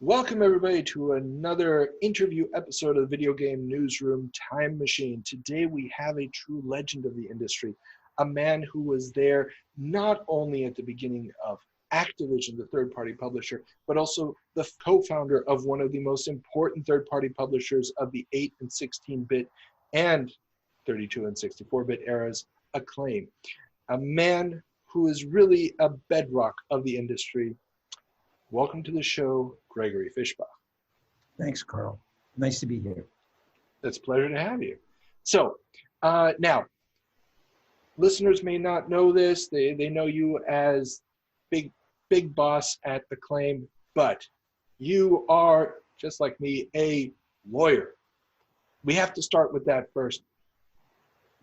Welcome everybody to another interview episode of the Video Game Newsroom Time Machine. Today we have a true legend of the industry, a man who was there not only at the beginning of Activision, the third-party publisher, but also the co-founder of one of the most important third-party publishers of the 8 and 16-bit and 32 and 64-bit eras, Acclaim. A man who is really a bedrock of the industry. Welcome to the show, Gregory Fischbach. Thanks, Carl. Nice to be here. It's a pleasure to have you. So, now, listeners may not know this. They know you as big boss at Acclaim, but you are, just like me, a lawyer. We have to start with that first.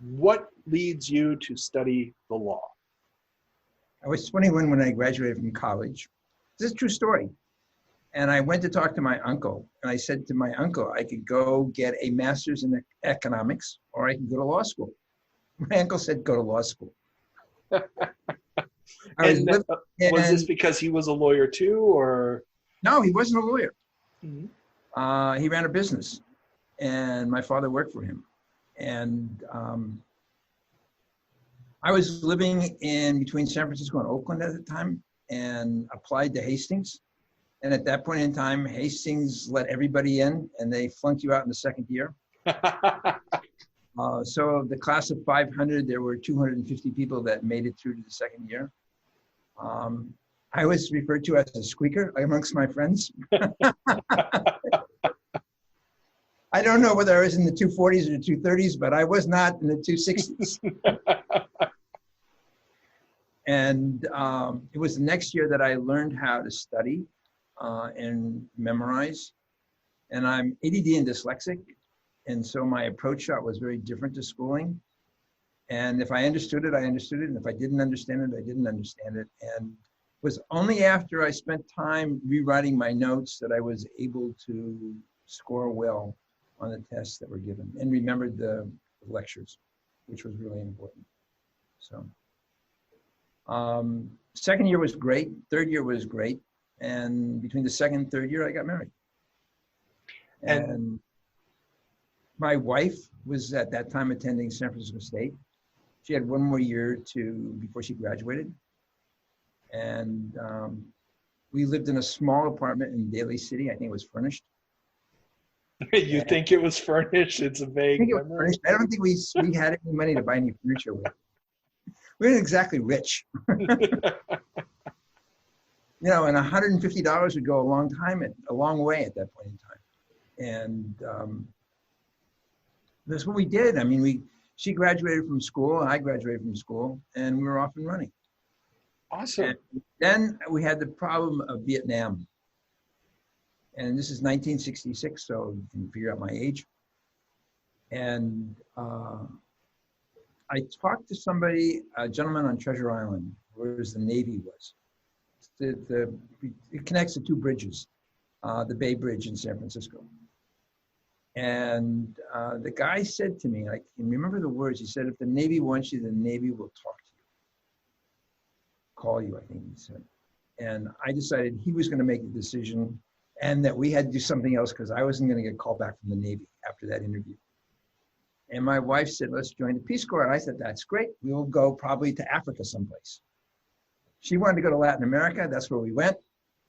What leads you to study the law? I was 21 when I graduated from college. This is a true story. And I went to talk to my uncle, and I said to my uncle, I could go get a master's in economics, or I could go to law school. My uncle said, go to law school. Was this because he was a lawyer too, or? No, he wasn't a lawyer. Mm-hmm. He ran a business, and my father worked for him. And I was living in between San Francisco and Oakland at the time, and applied to Hastings. And at that point in time, Hastings let everybody in, and they flunked you out in the second year. So the class of 500, there were 250 people that made it through to the second year. I was referred to as a squeaker amongst my friends. I don't know whether I was in the 240s or the 230s, but I was not in the 260s. And it was the next year that I learned how to study and memorize. And I'm ADD and dyslexic. And so my approach shot was very different to schooling. And if I understood it, I understood it. And if I didn't understand it, I didn't understand it. And it was only after I spent time rewriting my notes that I was able to score well on the tests that were given and remembered the lectures, which was really important. So. Second year was great. Third year was great. And between the second and third year, I got married. And my wife was at that time attending San Francisco State. She had one more year before she graduated. And we lived in a small apartment in Daly City. I think it was furnished. You think it was furnished? It's a vague memory. I don't think we had any money to buy any furniture with. We weren't exactly rich. You know, and $150 would go a long way at that point in time. And that's what we did. I mean, she graduated from school, and I graduated from school, and we were off and running. Awesome. And then we had the problem of Vietnam. And this is 1966, so you can figure out my age. And I talked to somebody, a gentleman on Treasure Island, where the Navy was. It connects the two bridges, the Bay Bridge in San Francisco. And the guy said to me, I can remember the words, he said, if the Navy wants you, the Navy will talk to you. Call you, I think he said. And I decided he was going to make the decision and that we had to do something else because I wasn't going to get called back from the Navy after that interview. And my wife said, let's join the Peace Corps. And I said, that's great. We will go probably to Africa someplace. She wanted to go to Latin America. That's where we went.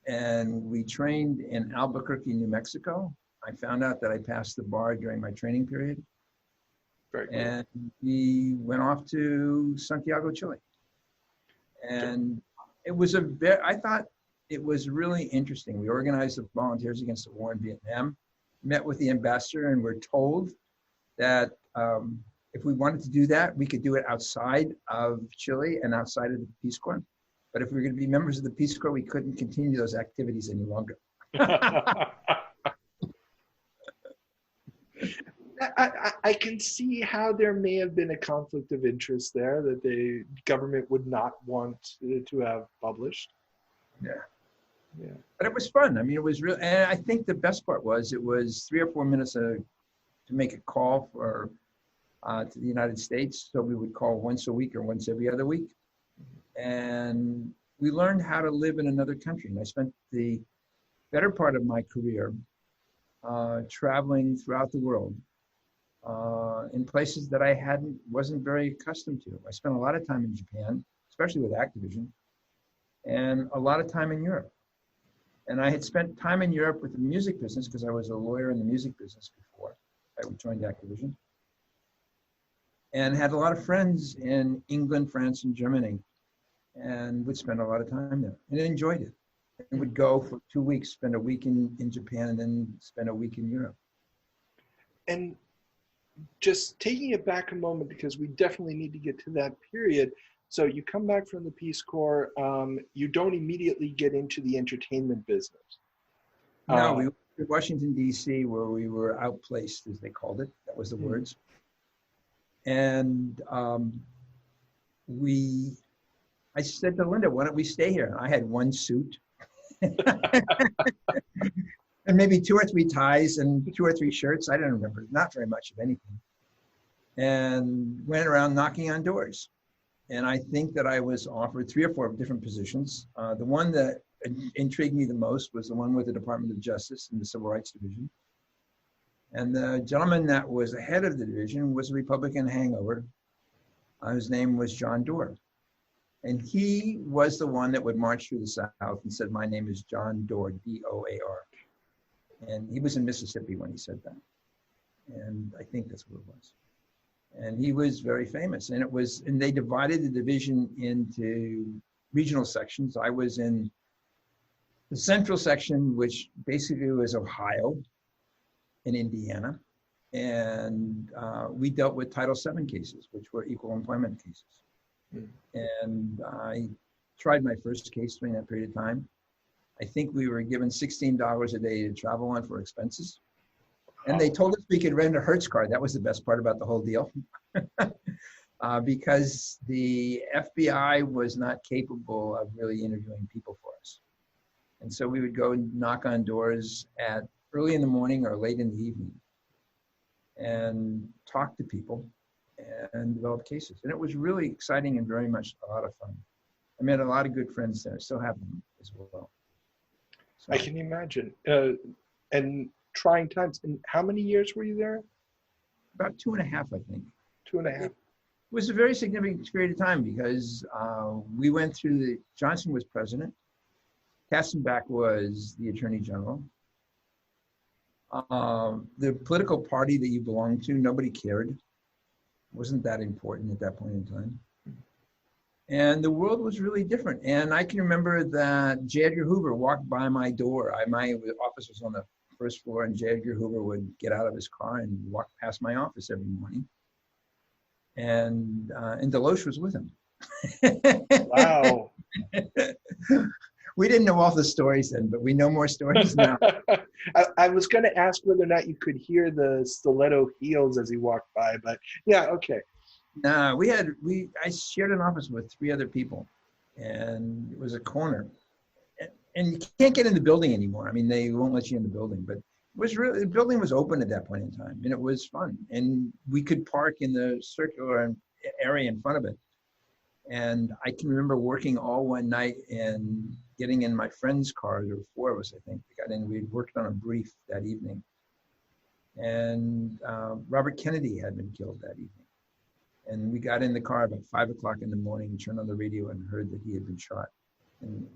And we trained in Albuquerque, New Mexico. I found out that I passed the bar during my training period. Very cool. And we went off to Santiago, Chile. And it was I thought it was really interesting. We organized the Volunteers Against the War in Vietnam, met with the ambassador, and we're told that if we wanted to do that, we could do it outside of Chile and outside of the Peace Corps. But if we were going to be members of the Peace Corps, we couldn't continue those activities any longer. I can see how there may have been a conflict of interest there that the government would not want to have published. Yeah. Yeah. But it was fun. I mean, it was real. And I think the best part was it was 3 or 4 minutes to make a call to the United States. So we would call once a week or once every other week. And we learned how to live in another country. And I spent the better part of my career traveling throughout the world in places that I wasn't very accustomed to. I spent a lot of time in Japan, especially with Activision, and a lot of time in Europe. And I had spent time in Europe with the music business because I was a lawyer in the music business before I joined Activision, and had a lot of friends in England, France, and Germany, and would spend a lot of time there and enjoyed it. And would go for 2 weeks, spend a week in Japan, and then spend a week in Europe. And just taking it back a moment, because we definitely need to get to that period. So you come back from the Peace Corps, you don't immediately get into the entertainment business. No, we went to Washington, D.C., where we were outplaced, as they called it. That was the words. And I said to Linda, why don't we stay here? I had one suit and maybe 2 or 3 ties and 2 or 3 shirts. I don't remember, not very much of anything. And went around knocking on doors. And I think that I was offered 3 or 4 different positions. The one that intrigued me the most was the one with the Department of Justice in the Civil Rights Division. And the gentleman that was the head of the division was a Republican hangover. His name was John Doerr. And he was the one that would march through the South and said, my name is John Doerr, D-O-A-R. And he was in Mississippi when he said that. And I think that's what it was. And he was very famous. And they divided the division into regional sections. I was in the central section, which basically was Ohio and Indiana. And we dealt with Title VII cases, which were equal employment cases. And I tried my first case during that period of time. I think we were given $16 a day to travel on for expenses. And they told us we could rent a Hertz card. That was the best part about the whole deal. Because the FBI was not capable of really interviewing people for us. And so we would go and knock on doors at early in the morning or late in the evening and talk to people and develop cases. And it was really exciting and very much a lot of fun. I made a lot of good friends there, still have them as well. So, I can imagine. And trying times. And how many years were you there? about 2.5, I think. 2.5. It was a very significant period of time because we went through Johnson was president. Katzenbach was the attorney general. The political party that you belonged to, nobody cared. It wasn't that important at that point in time. And the world was really different. And I can remember that J. Edgar Hoover walked by my door. My office was on the first floor, and J. Edgar Hoover would get out of his car and walk past my office every morning. And Deloche was with him. Wow. We didn't know all the stories then, but we know more stories now. I was going to ask whether or not you could hear the stiletto heels as he walked by, but yeah, okay. No, I shared an office with 3 other people, and it was a corner. And you can't get in the building anymore. I mean, they won't let you in the building, but the building was open at that point in time, and it was fun. And we could park in the circular area in front of it. And I can remember working all one night and getting in my friend's car. There were 4 of us, I think. We got in. We worked on a brief that evening. And Robert Kennedy had been killed that evening. And we got in the car about 5 o'clock in the morning and turned on the radio and heard that he had been shot. And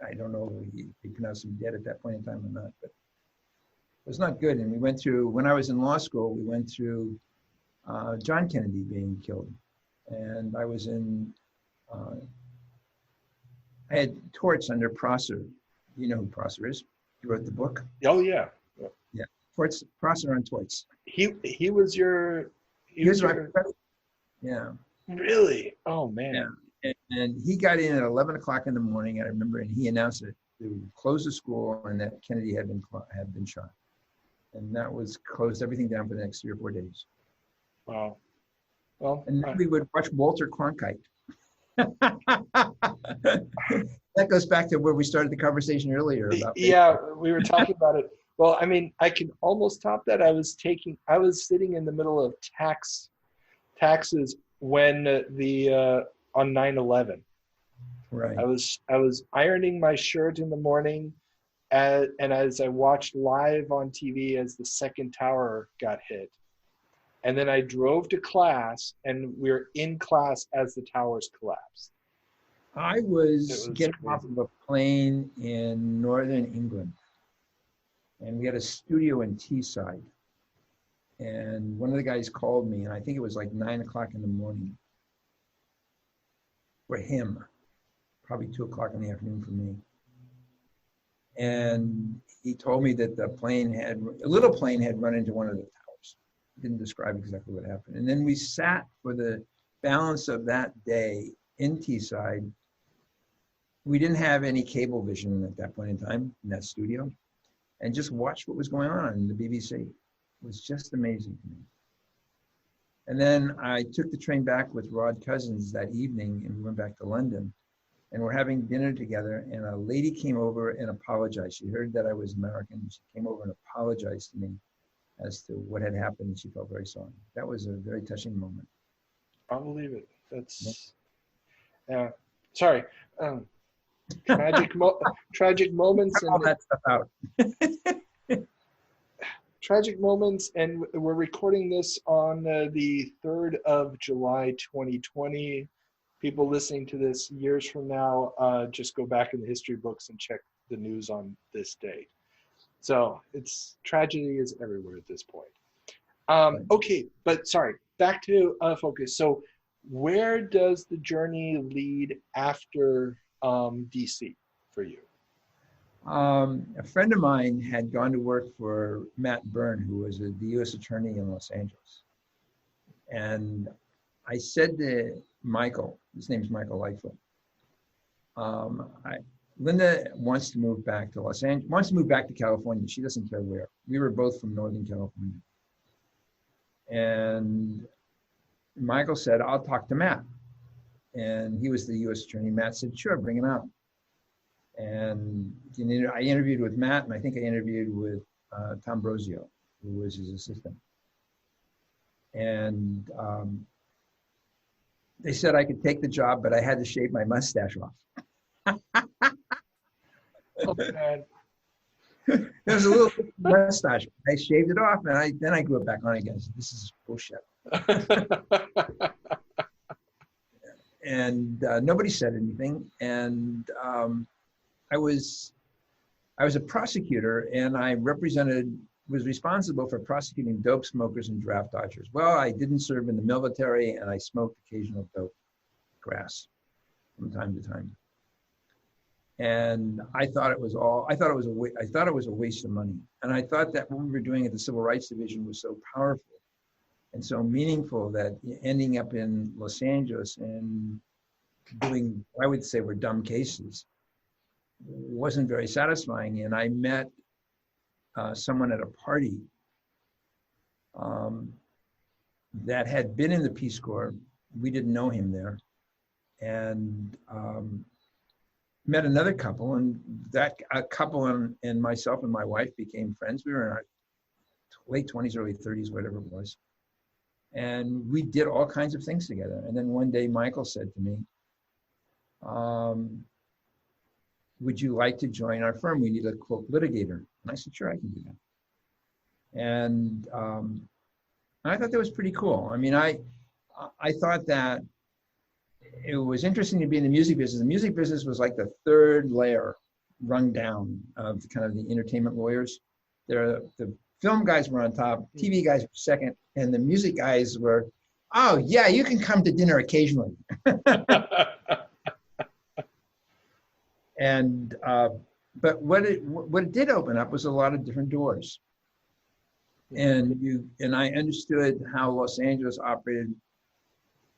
I don't know if he pronounced him dead at that point in time or not, but it was not good. And we went through, when I was in law school, we went through John Kennedy being killed. And I was in, I had torts under Prosser. You know who Prosser is? He wrote the book. Oh, yeah. Yeah, torts, Prosser on torts. He was your... He was my professor. Yeah. Really? Oh, man. Yeah. And he got in at 11 o'clock in the morning, I remember, and he announced that they would close the school and that Kennedy had been shot. And that was closed everything down for the next 3 or 4 days. Wow. Well, and then we would watch Walter Cronkite. That goes back to where we started the conversation earlier about yeah, we were talking about it. Well, I mean, I can almost top that. I was sitting in the middle of taxes when on 9/11. Right. I was ironing my shirt in the morning and as I watched live on TV as the second tower got hit. And then I drove to class, and we were in class as the towers collapsed. I was was getting crazy. off of a plane in northern England, and we had a studio in Teesside. And one of the guys called me, and I think it was like 9 o'clock in the morning for him, probably 2 o'clock in the afternoon for me. And he told me that a little plane had run into one of the towers. Didn't describe exactly what happened. And then we sat for the balance of that day in Teesside. We didn't have any cable vision at that point in time in that studio, and just watched what was going on in the BBC. It was just amazing to me. And then I took the train back with Rod Cousins that evening, and we went back to London, and we're having dinner together, and a lady came over and apologized. She heard that I was American. She came over and apologized to me as to what had happened. She felt very sorry. That was a very touching moment. I'll believe it. That's, sorry. Tragic moments. Cut all that stuff out. Tragic moments, and we're recording this on the 3rd of July, 2020. People listening to this years from now, just go back in the history books and check the news on this date. So tragedy is everywhere at this point. Okay, but sorry, back to focus. So where does the journey lead after DC for you? A friend of mine had gone to work for Matt Byrne, who was the U.S. attorney in Los Angeles. And I said to Michael, his name's Michael Lightfoot, Linda wants to move back to Los Angeles, wants to move back to California. She doesn't care where. We were both from Northern California. And Michael said, I'll talk to Matt. And he was the U.S. attorney. Matt said, sure, bring him out. And I interviewed with Matt, and I think I interviewed with Tom Brosio, who was his assistant. And they said I could take the job, but I had to shave my mustache off. Oh, man. There was a little mustache. I shaved it off, and then I grew it back on again. So this is bullshit. And nobody said anything. And I was a prosecutor, and I was responsible for prosecuting dope smokers and draft dodgers. Well, I didn't serve in the military, and I smoked occasional dope grass from time to time. And I thought it was a waste of money. And I thought that what we were doing at the Civil Rights Division was so powerful and so meaningful that ending up in Los Angeles and doing, I would say, were dumb cases wasn't very satisfying. And I met someone at a party that had been in the Peace Corps. We didn't know him there. And met another couple, and that couple and myself and my wife became friends. We were in our late 20s, early 30s, whatever it was. And we did all kinds of things together. And then one day Michael said to me, would you like to join our firm? We need a, quote, litigator. And I said, sure, I can do that. And I thought that was pretty cool. I mean, I thought that it was interesting to be in the music business. The music business was like the third layer rung down of kind of the entertainment lawyers. The film guys were on top, TV guys were second, and the music guys were, oh yeah, you can come to dinner occasionally. And but what it did open up was a lot of different doors. And I understood how Los Angeles operated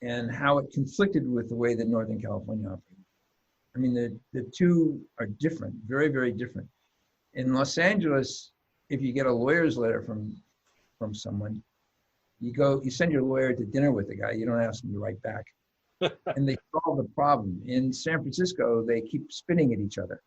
and how it conflicted with the way that Northern California operated. I mean, the two are different, very, very different. In Los Angeles, if you get a lawyer's letter from someone, you send your lawyer to dinner with the guy, you don't ask him to write back. And they solve the problem. In San Francisco, they keep spinning at each other.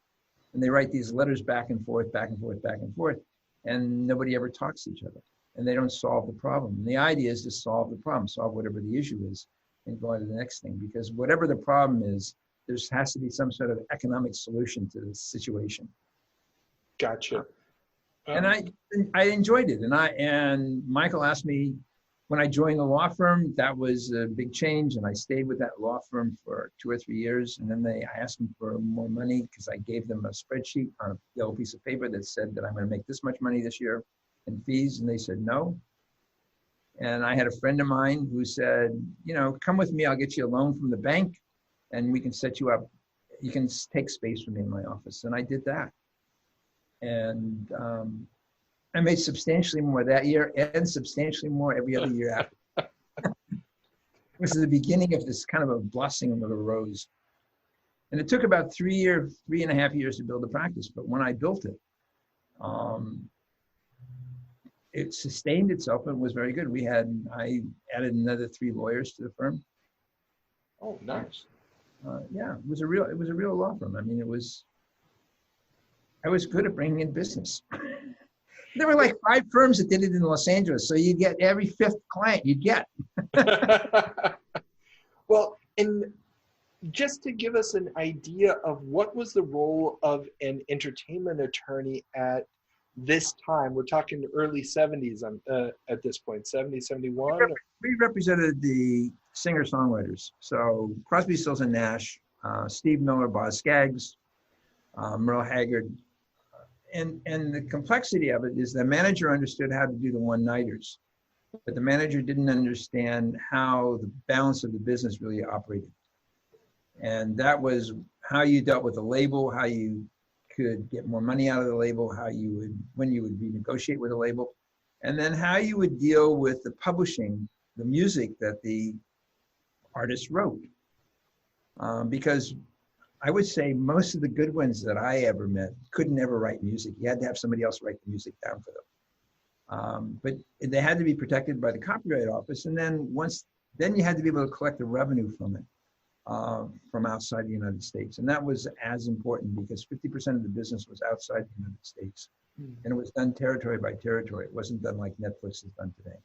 And they write these letters back and forth, back and forth, back and forth. And nobody ever talks to each other. And they don't solve the problem. And the idea is to solve the problem, solve whatever the issue is, and go on to the next thing. Because whatever the problem is, there has to be some sort of economic solution to the situation. Gotcha. And I enjoyed it. And Michael asked me when I joined the law firm, that was a big change. And I stayed with that law firm for 2 or 3 years. And then I asked them for more money because I gave them a spreadsheet on a yellow piece of paper that said that I'm going to make this much money this year in fees. And they said no. And I had a friend of mine who said, come with me, I'll get you a loan from the bank and we can set you up. You can take space from me in my office. And I did that. And I made substantially more that year and substantially more every other year after. It was the beginning of this kind of a blossoming of a rose. And it took about 3.5 years to build the practice. But when I built it, it sustained itself and was very good. I added another 3 lawyers to the firm. Oh, nice. Yeah, it was a real law firm. I mean, I was good at bringing in business. There were like 5 firms that did it in Los Angeles. So you get every 5th client you'd get. Well, and just to give us an idea of what was the role of an entertainment attorney at this time, we're talking early 70s at this point, 70, 71? We represented the singer-songwriters. So Crosby, Stills and Nash, Steve Miller, Boz Scaggs, Merle Haggard. And the complexity of it is the manager understood how to do the one-nighters, but the manager didn't understand how the balance of the business really operated. And that was how you dealt with the label, how you could get more money out of the label, when you would renegotiate with a label, and then how you would deal with the publishing, the music that the artist wrote. Because I would say most of the good ones that I ever met couldn't ever write music. You had to have somebody else write the music down for them. But they had to be protected by the Copyright Office. And then you had to be able to collect the revenue from it, from outside the United States. And that was as important because 50% of the business was outside the United States. And it was done territory by territory. It wasn't done like Netflix is done today.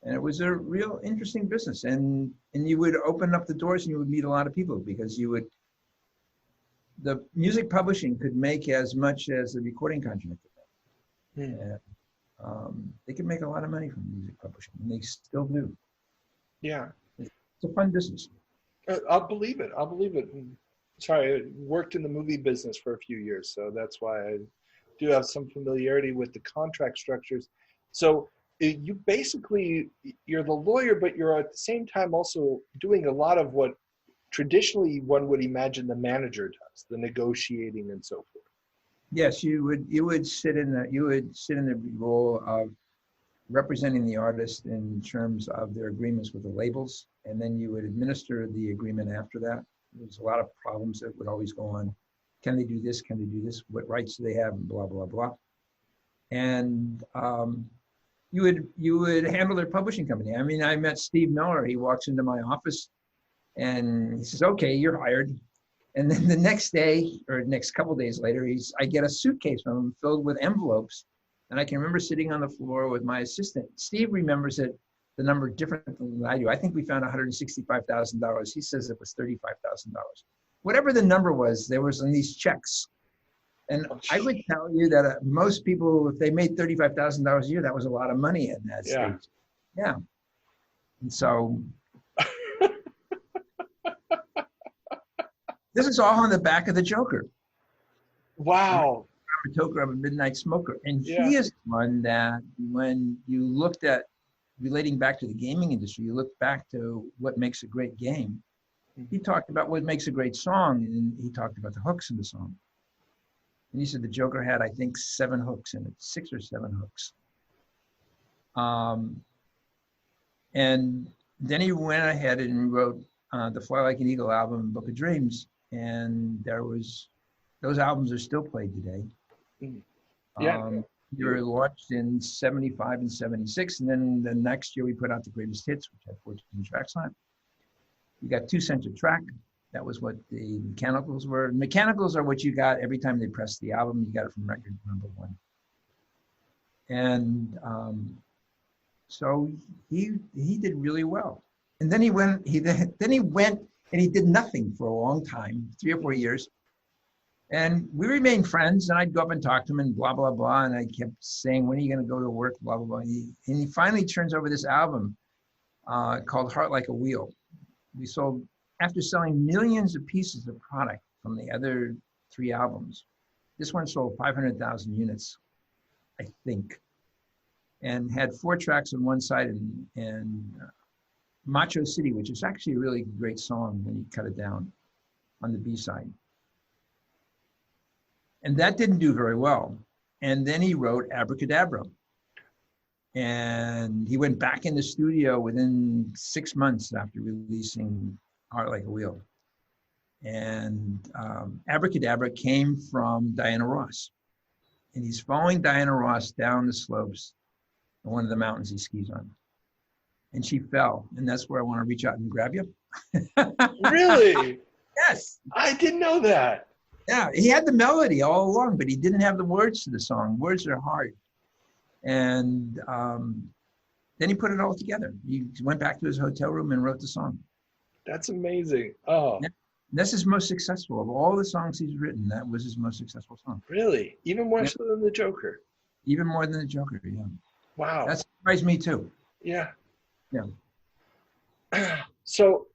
And it was a real interesting business. And you would open up the doors and you would meet a lot of people because the music publishing could make as much as the recording contract. And, they could make a lot of money from music publishing, and they still do. Yeah. It's a fun business. I'll believe it. Sorry, I worked in the movie business for a few years, so that's why I do have some familiarity with the contract structures. So you're the lawyer, but you're at the same time also doing a lot of what traditionally one would imagine the manager does, the negotiating and so forth. Yes, you would sit in the role of representing the artist in terms of their agreements with the labels, and then you would administer the agreement after that. There's a lot of problems that would always go on. Can they do this? Can they do this? What rights do they have? And blah blah blah. And you would handle their publishing company. I mean, I met Steve Miller. He walks into my office, and he says, "Okay, you're hired." And then the next day, or next couple of days later, I get a suitcase from him filled with envelopes. And I can remember sitting on the floor with my assistant. Steve remembers it, the number different than I do. I think we found $165,000. He says it was $35,000. Whatever the number was, there was on these checks. And I would tell you that most people, if they made $35,000 a year, that was a lot of money in that stage. Yeah. And so this is all on the back of the Joker. Wow. I'm a Joker, I'm a midnight smoker. And he is one that when you looked at relating back to the gaming industry, you look back to what makes a great game. He talked about what makes a great song, and he talked about the hooks in the song. And he said the Joker had, I think, 7 hooks in it, 6 or 7 hooks. And then he went ahead and wrote the Fly Like an Eagle album and Book of Dreams. And those albums are still played today. They were launched in 75 and 76. And then the next year we put out the greatest hits, which had 14 tracks on it. You got 2 cents a track. That was what the mechanicals were. Mechanicals are what you got every time they pressed the album. You got it from record #1. And so he did really well. And then he went and he did nothing for a long time, 3 or 4 years. And we remained friends, and I'd go up and talk to him and blah, blah, blah. And I kept saying, when are you going to go to work, blah, blah, blah. And he finally turns over this album called Heart Like a Wheel. We sold, after selling millions of pieces of product from the other 3 albums, this one sold 500,000 units, I think, and had 4 tracks on one side and Macho City, which is actually a really great song when you cut it down, on the B side. And that didn't do very well. And then he wrote Abracadabra. And he went back in the studio within 6 months after releasing Heart Like a Wheel. And Abracadabra came from Diana Ross. And he's following Diana Ross down the slopes of one of the mountains he skis on. And she fell. And that's where I want to reach out and grab you. Really? Yes. I didn't know that. Yeah, he had the melody all along, but he didn't have the words to the song. Words are hard. And then he put it all together. He went back to his hotel room and wrote the song. That's amazing. Oh. Yeah. That's his most successful. Of all the songs he's written, that was his most successful song. Really? Even more so than the Joker? Even more than the Joker, yeah. Wow. That surprised me too. Yeah. Yeah. So,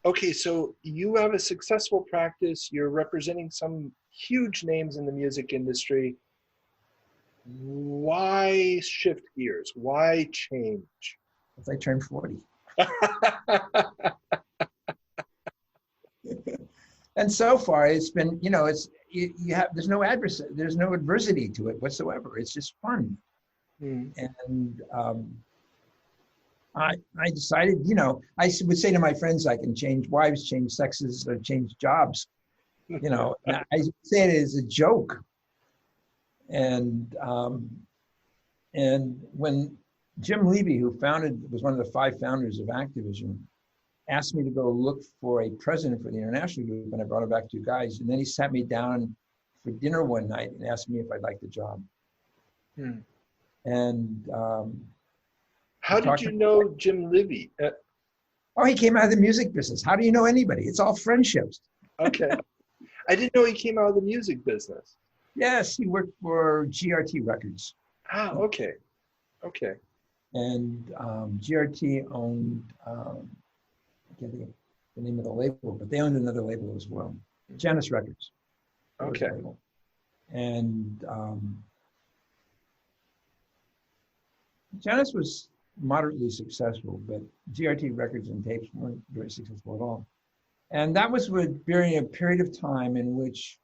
okay, so you have a successful practice. You're representing some huge names in the music industry. Why shift gears? Why change? If I turned 40. And so far, it's been, you know, it's you have there's no adversity to it whatsoever. It's just fun. And I decided, you know, I would say to my friends, I can change wives, change sexes, or change jobs. You know, I say it as a joke. And when Jim Levy, who was one of the 5 founders of Activision, asked me to go look for a president for the international group, and I brought him back 2 guys. And then he sat me down for dinner one night and asked me if I'd like the job. And how did you know Jim Levy? Oh, he came out of the music business. How do you know anybody? It's all friendships. Okay. I didn't know he came out of the music business. Yes, he worked for GRT Records. Ah, okay. Okay. And GRT owned, I can't think of the name of the label, but they owned another label as well, Janus Records. Okay. And Janus was moderately successful, but GRT Records and tapes weren't very successful at all. And that was during a period of time in which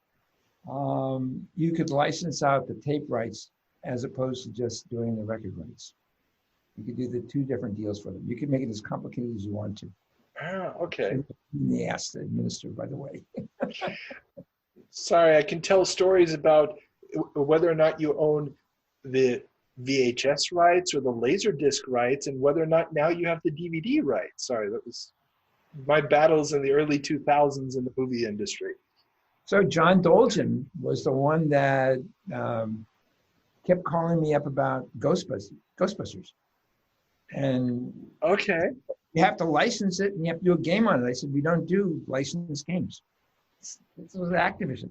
you could license out the tape rights as opposed to just doing the record rights. You could do the 2 different deals for them. You could make it as complicated as you want to. Ah, okay. The ass to administer, by the way. Sorry, I can tell stories about whether or not you own the VHS rights or the Laserdisc rights, and whether or not now you have the DVD rights. Sorry, that was my battles in the early 2000s in the movie industry. So John Dolgen was the one that kept calling me up about Ghostbusters. And okay, you have to license it and you have to do a game on it. I said, we don't do licensed games. This was Activision.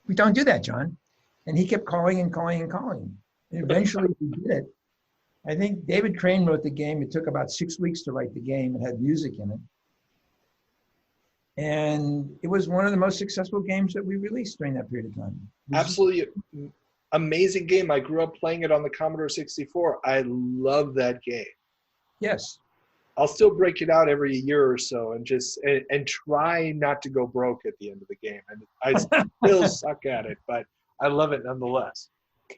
We don't do that, John. And he kept calling and calling and calling. And eventually we did it. I think David Crane wrote the game. It took about 6 weeks to write the game. It had music in it. And it was one of the most successful games that we released during that period of time. Absolutely amazing game. I grew up playing it on the Commodore 64. I love that game. Yes. I'll still break it out every year or so and try not to go broke at the end of the game. And I still suck at it, but I love it nonetheless.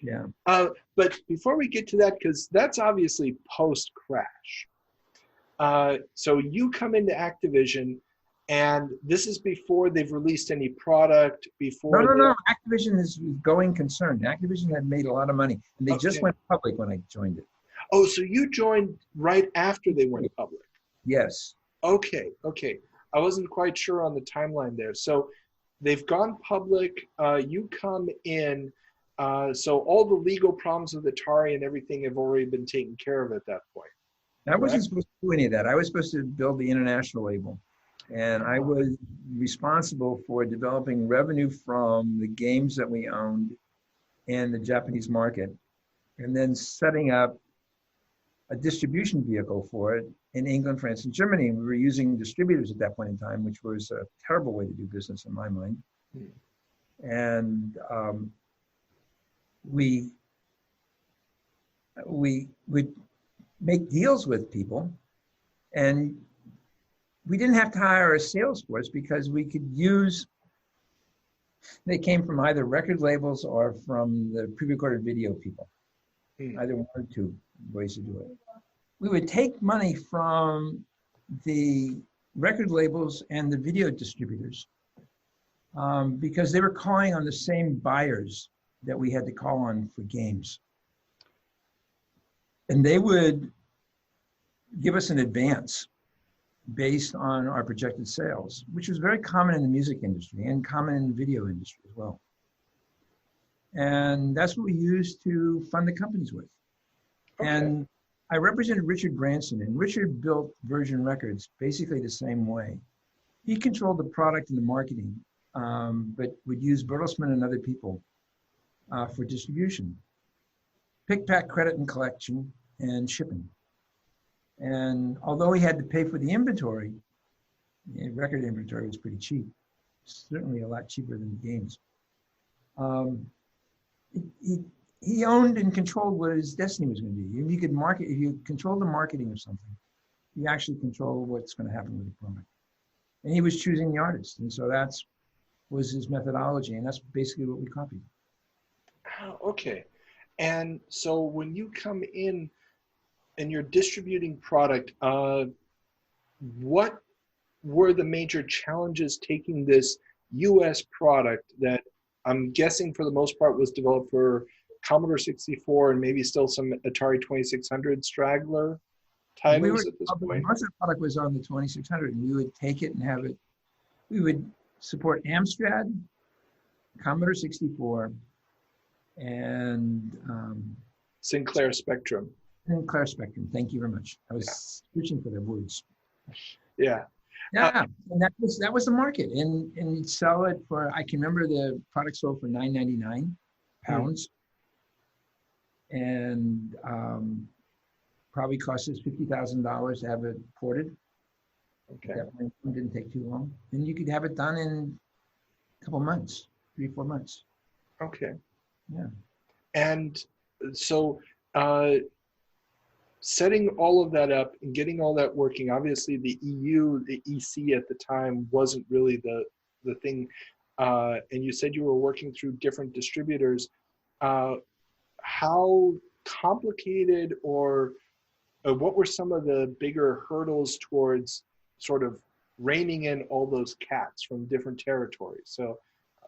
Yeah. But before we get to that, because that's obviously post-crash. So you come into Activision, and this is before they've released any product, before... No. Activision is going concern. Activision had made a lot of money, and they just went public when I joined it. Oh, so you joined right after they went public? Yes. Okay. I wasn't quite sure on the timeline there. So they've gone public. You come in. So all the legal problems with Atari and everything have already been taken care of at that point. I wasn't supposed to do any of that. I was supposed to build the international label. And I was responsible for developing revenue from the games that we owned in the Japanese market, and then setting up a distribution vehicle for it in England, France, and Germany. We were using distributors at that point in time, which was a terrible way to do business in my mind. And we would make deals with people, and we didn't have to hire a sales force because we could use, they came from either record labels or from the pre-recorded video people, either one or two ways to do it. We would take money from the record labels and the video distributors because they were calling on the same buyers that we had to call on for games. And they would give us an advance based on our projected sales, which was very common in the music industry and common in the video industry as well. And that's what we used to fund the companies with. Okay. And I represented Richard Branson, and Richard built Virgin Records basically the same way. He controlled the product and the marketing, but would use Bertelsmann and other people for distribution. Pick, pack, credit, and collection, and shipping. And although he had to pay for the inventory, the record inventory was pretty cheap, certainly a lot cheaper than the games. He owned and controlled what his destiny was going to be. If you could market, if you control the marketing of something, you actually control what's going to happen with the product. And he was choosing the artist, and so that's was his methodology, and that's basically what we copied. Okay, and so when you come in and you're distributing product, what were the major challenges taking this U.S. product that I'm guessing for the most part was developed for Commodore 64 and maybe still some Atari 2600 straggler titles at this point? Most of the product was on the 2600, and we would take it and have it. We would support Amstrad, Commodore 64, and Sinclair Spectrum. Sinclair Spectrum. Thank you very much. I was searching for the words. Yeah. Yeah, and that was the market, and you'd sell it for. I can remember the product sold for £9.99, and probably cost us $50,000 to have it ported. Okay. That didn't take too long, and you could have it done in a couple months, 3-4 months. Okay. Yeah. And so. Setting all of that up and getting all that working, obviously the EU, the EC at the time wasn't really the thing. And you said you were working through different distributors. How complicated or what were some of the bigger hurdles towards sort of reining in all those cats from different territories? So,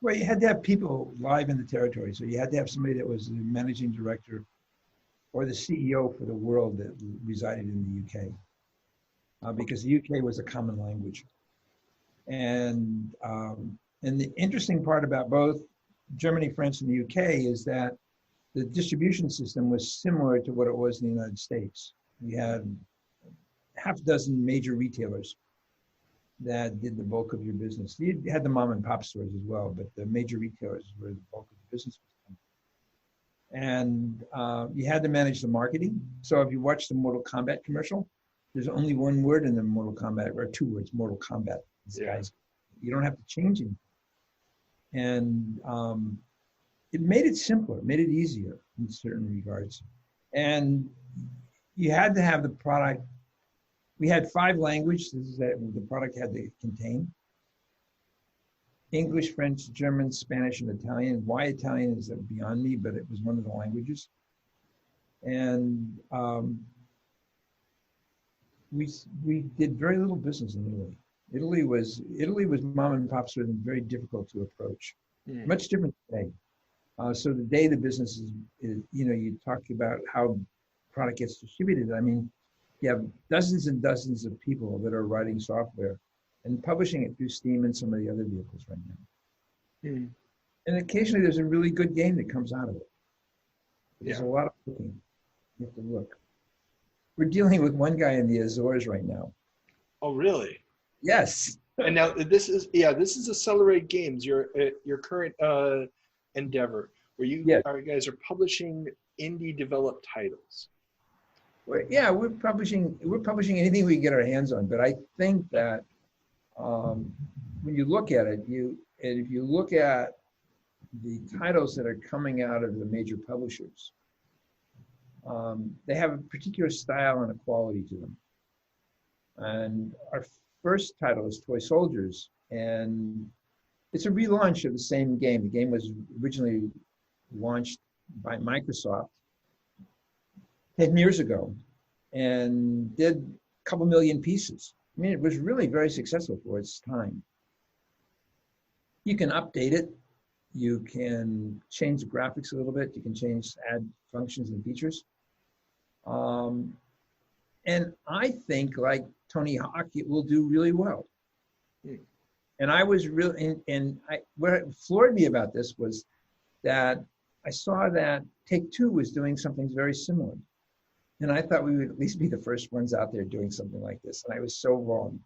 well, you had to have people live in the territory. So you had to have somebody that was the managing director or the CEO for the world that resided in the UK, because the UK was a common language. And the interesting part about both Germany, France, and the UK is that the distribution system was similar to what it was in the United States. We had half a dozen major retailers that did the bulk of your business. You had the mom and pop stores as well, but the major retailers were the bulk of the business. And you had to manage the marketing. So if you watch the Mortal Kombat commercial, there's only one word in the Mortal Kombat, or 2 words, Mortal Kombat. Guys, you don't have to change anything. And it made it simpler, made it easier in certain regards. And you had to have the product. We had 5 languages that the product had to contain: English, French, German, Spanish, and Italian. Why Italian is beyond me, but it was one of the languages. And we did very little business in Italy. Italy was mom and pop stores and very difficult to approach. Much different today. So today the business is you talk about how product gets distributed. I mean, you have dozens and dozens of people that are writing software and publishing it through Steam and some of the other vehicles right now. And occasionally there's a really good game that comes out of it. There's a lot of looking. You have to look. We're dealing with one guy in the Azores right now. Oh, really? Yes. And now this is Accelerate Games, your current endeavor, where Yeah. you guys are publishing indie developed titles. We're publishing anything we can get our hands on. But I think that when you look at it, if you look at the titles that are coming out of the major publishers, they have a particular style and a quality to them. And our first title is Toy Soldiers, and it's a relaunch of the same game. The game was originally launched by Microsoft 10 years ago and did a couple million pieces. I mean, it was really very successful for its time. You can update it. You can change the graphics a little bit. You can add functions and features. And I think, like Tony Hawk, it will do really well. And I was really, what floored me about this was that I saw that Take-Two was doing something very similar. And I thought we would at least be the first ones out there doing something like this. And I was so wrong.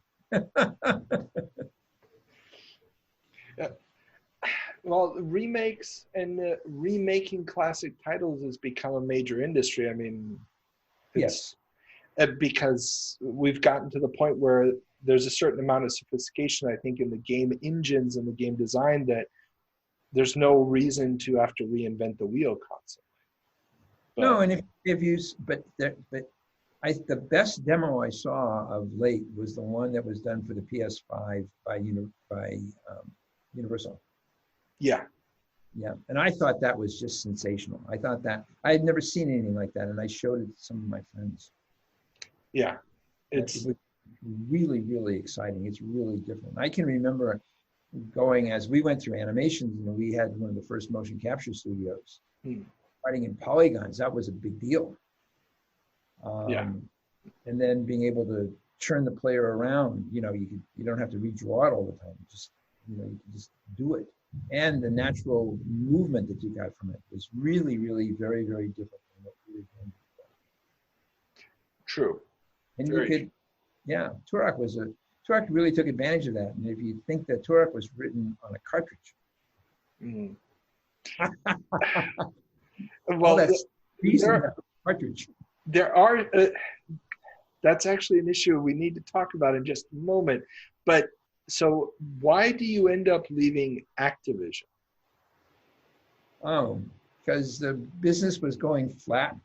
Well, remakes and remaking classic titles has become a major industry. I mean, yes. Because we've gotten to the point where there's a certain amount of sophistication, I think, in the game engines and the game design that there's no reason to have to reinvent the wheel constantly. But, no, and the best demo I saw of late was the one that was done for the PS5 by Universal. Yeah. Yeah, and I thought that was just sensational. I thought that I had never seen anything like that, and I showed it to some of my friends. Yeah, it was really, really exciting. It's really different. I can remember going, as we went through animations, and we had one of the first motion capture studios. Writing in polygons, that was a big deal. And then being able to turn the player around, you don't have to redraw it all the time. You can just do it. And the natural movement that you got from it was really, really very, very different from what we were doing before. True. And Turok really took advantage of that. And if you think that Turok was written on a cartridge. Well, cartridge. There are, that's actually an issue we need to talk about in just a moment. But so why do you end up leaving Activision? Oh, because the business was going flat.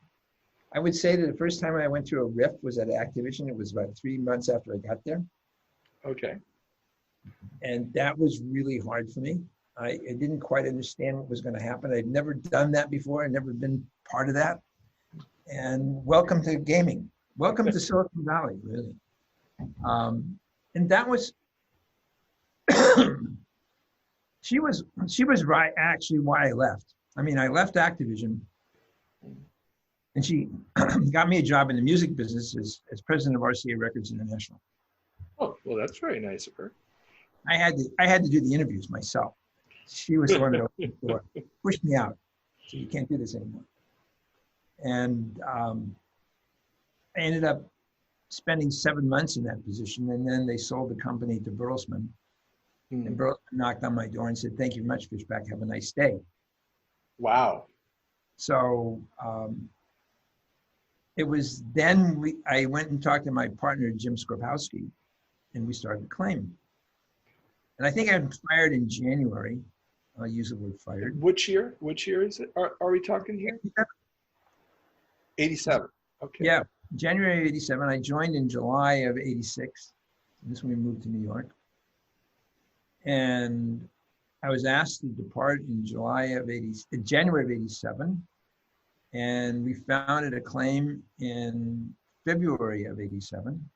I would say that the first time I went through a rift was at Activision. It was about 3 months after I got there. Okay. And that was really hard for me. I didn't quite understand what was going to happen. I'd never done that before. I'd never been part of that. And welcome to gaming. Welcome to Silicon Valley, really. And that was, she was right, actually, why I left. I mean, I left Activision, and she got me a job in the music business as president of RCA Records International. Oh, well, that's very nice of her. I had to do the interviews myself. She was the one that opened the door, pushed me out. So you can't do this anymore. And I ended up spending 7 months in that position, and then they sold the company to Bertelsmann. And Bertelsmann knocked on my door and said, "Thank you very much, Fischbach. Have a nice day." Wow. So it was then I went and talked to my partner, Jim Skropowski, and we started Acclaim. And I think I was fired in January. I'll use the word fired. Which year? Which year is it? Are we talking here? 87. Okay. Yeah, January of 87. I joined in July of 86. This is when we moved to New York. And I was asked to depart in January of 87. And we founded Acclaim in February of 87.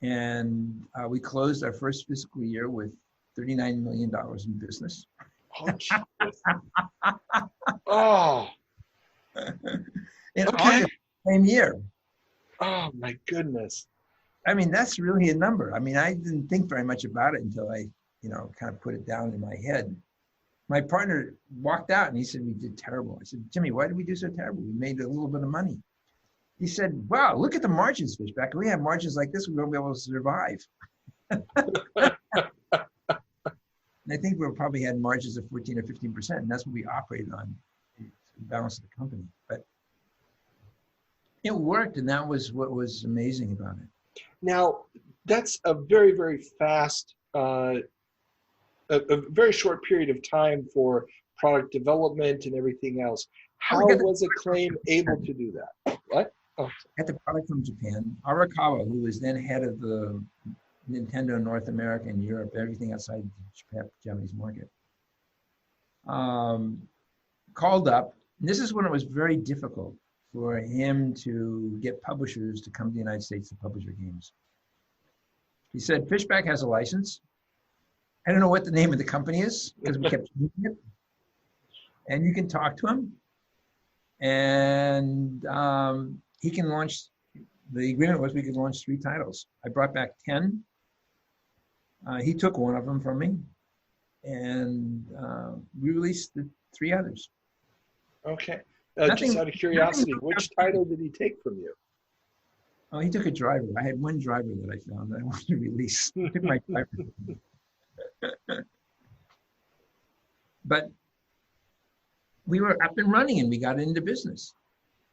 And we closed our first fiscal year with $39 million in business. Oh, Jesus. Oh. In August, same year. Oh, my goodness. I mean, that's really a number. I mean, I didn't think very much about it until I, kind of put it down in my head. My partner walked out and he said, "We did terrible." I said, "Jimmy, why did we do so terrible? We made a little bit of money." He said, "Wow, look at the margins, Fischbach. If we have margins like this, we won't be able to survive." And I think we probably had margins of 14 or 15%, and that's what we operated on, the balance of the company. But it worked, and that was what was amazing about it. Now, that's a very, very fast, a very short period of time for product development and everything else. How was Acclaim able to do that? What? Oh. Got the product from Japan. Abracadabra, who was then head of the Nintendo North America and Europe, everything outside the Japanese market, called up. And this is when it was very difficult for him to get publishers to come to the United States to publish their games. He said, Fischbach has a license. I don't know what the name of the company is because we kept using it. And you can talk to him. And he can launch, the agreement was we could launch 3 titles. I brought back 10. He took one of them from me. And we released the 3 others. Okay. Just out of curiosity, which title did he take from you? Oh, he took a driver. I had one driver that I found that I wanted to release. He took my driver. But we were up and running and we got into business.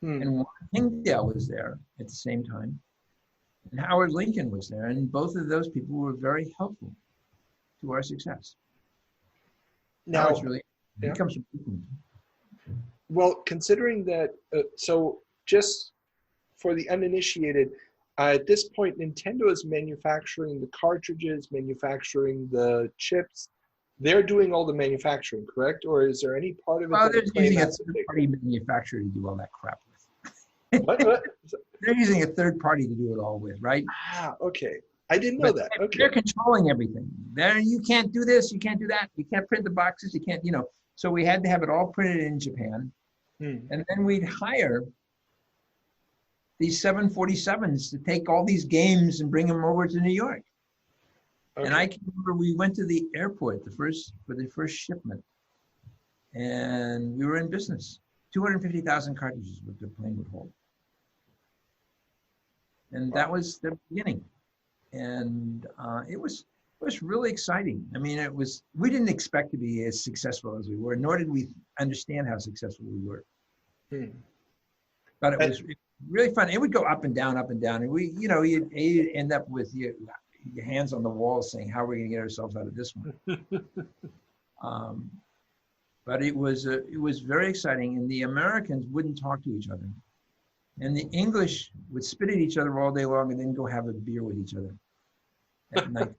And Warren Hingdale was there at the same time. And Howard Lincoln was there. And both of those people were very helpful to our success. Now, it's really, it comes from people. Well, considering that, so just for the uninitiated, at this point, Nintendo is manufacturing the cartridges, manufacturing the chips. They're doing all the manufacturing, correct? Or is there any part of it? Well, they're using a third-party manufacturer to do all that crap with. What? They're using a third party to do it all with, right? Ah, okay. I didn't know that. Okay. They're controlling everything. You can't do this, you can't do that, you can't print the boxes, you can't, So we had to have it all printed in Japan. And then we'd hire these 747s to take all these games and bring them over to New York. Okay. And I can remember we went to the airport for the first shipment, and we were in business. 250,000 cartridges what the plane would hold. And that was the beginning. And it was really exciting. I mean, we didn't expect to be as successful as we were, nor did we understand how successful we were. But it was really fun. It would go up and down, and you'd end up with your hands on the wall saying, how are we going to get ourselves out of this one? But it was very exciting, and the Americans wouldn't talk to each other. And the English would spit at each other all day long and then go have a beer with each other at night.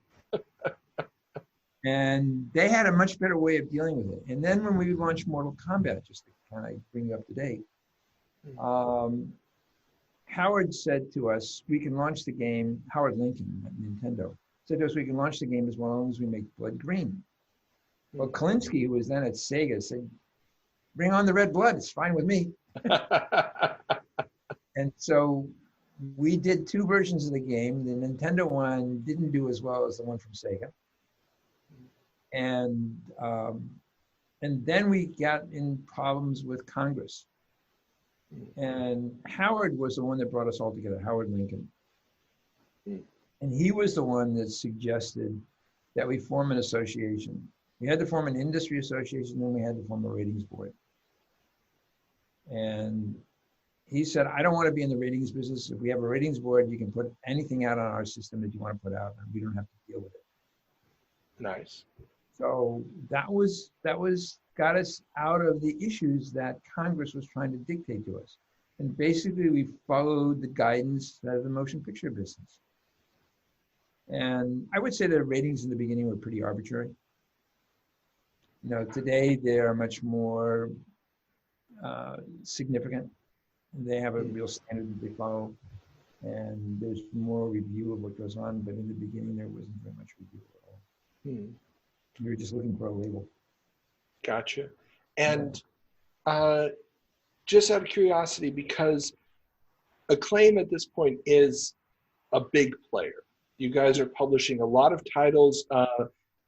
And they had a much better way of dealing with it. And then when we launched Mortal Kombat, just to kind of bring you up to date, Howard said to us, we can launch the game, Howard Lincoln at Nintendo, said to us, we can launch the game as long as we make blood green. Well, Kalinske, who was then at Sega, said, bring on the red blood, it's fine with me. And so we did 2 versions of the game. The Nintendo one didn't do as well as the one from Sega. And then we got in problems with Congress. And Howard was the one that brought us all together, Howard Lincoln. And he was the one that suggested that we form an association. We had to form an industry association, then we had to form a ratings board. And he said, I don't want to be in the ratings business. If we have a ratings board, you can put anything out on our system that you want to put out, and we don't have to deal with it. Nice. So that got us out of the issues that Congress was trying to dictate to us. And basically, we followed the guidance of the motion picture business. And I would say the ratings in the beginning were pretty arbitrary. Today they are much more significant. They have a real standard that they follow, and there's more review of what goes on. But in the beginning, there wasn't very much review at all. We were just looking for a label. Gotcha. And just out of curiosity, because Acclaim at this point is a big player. You guys are publishing a lot of titles.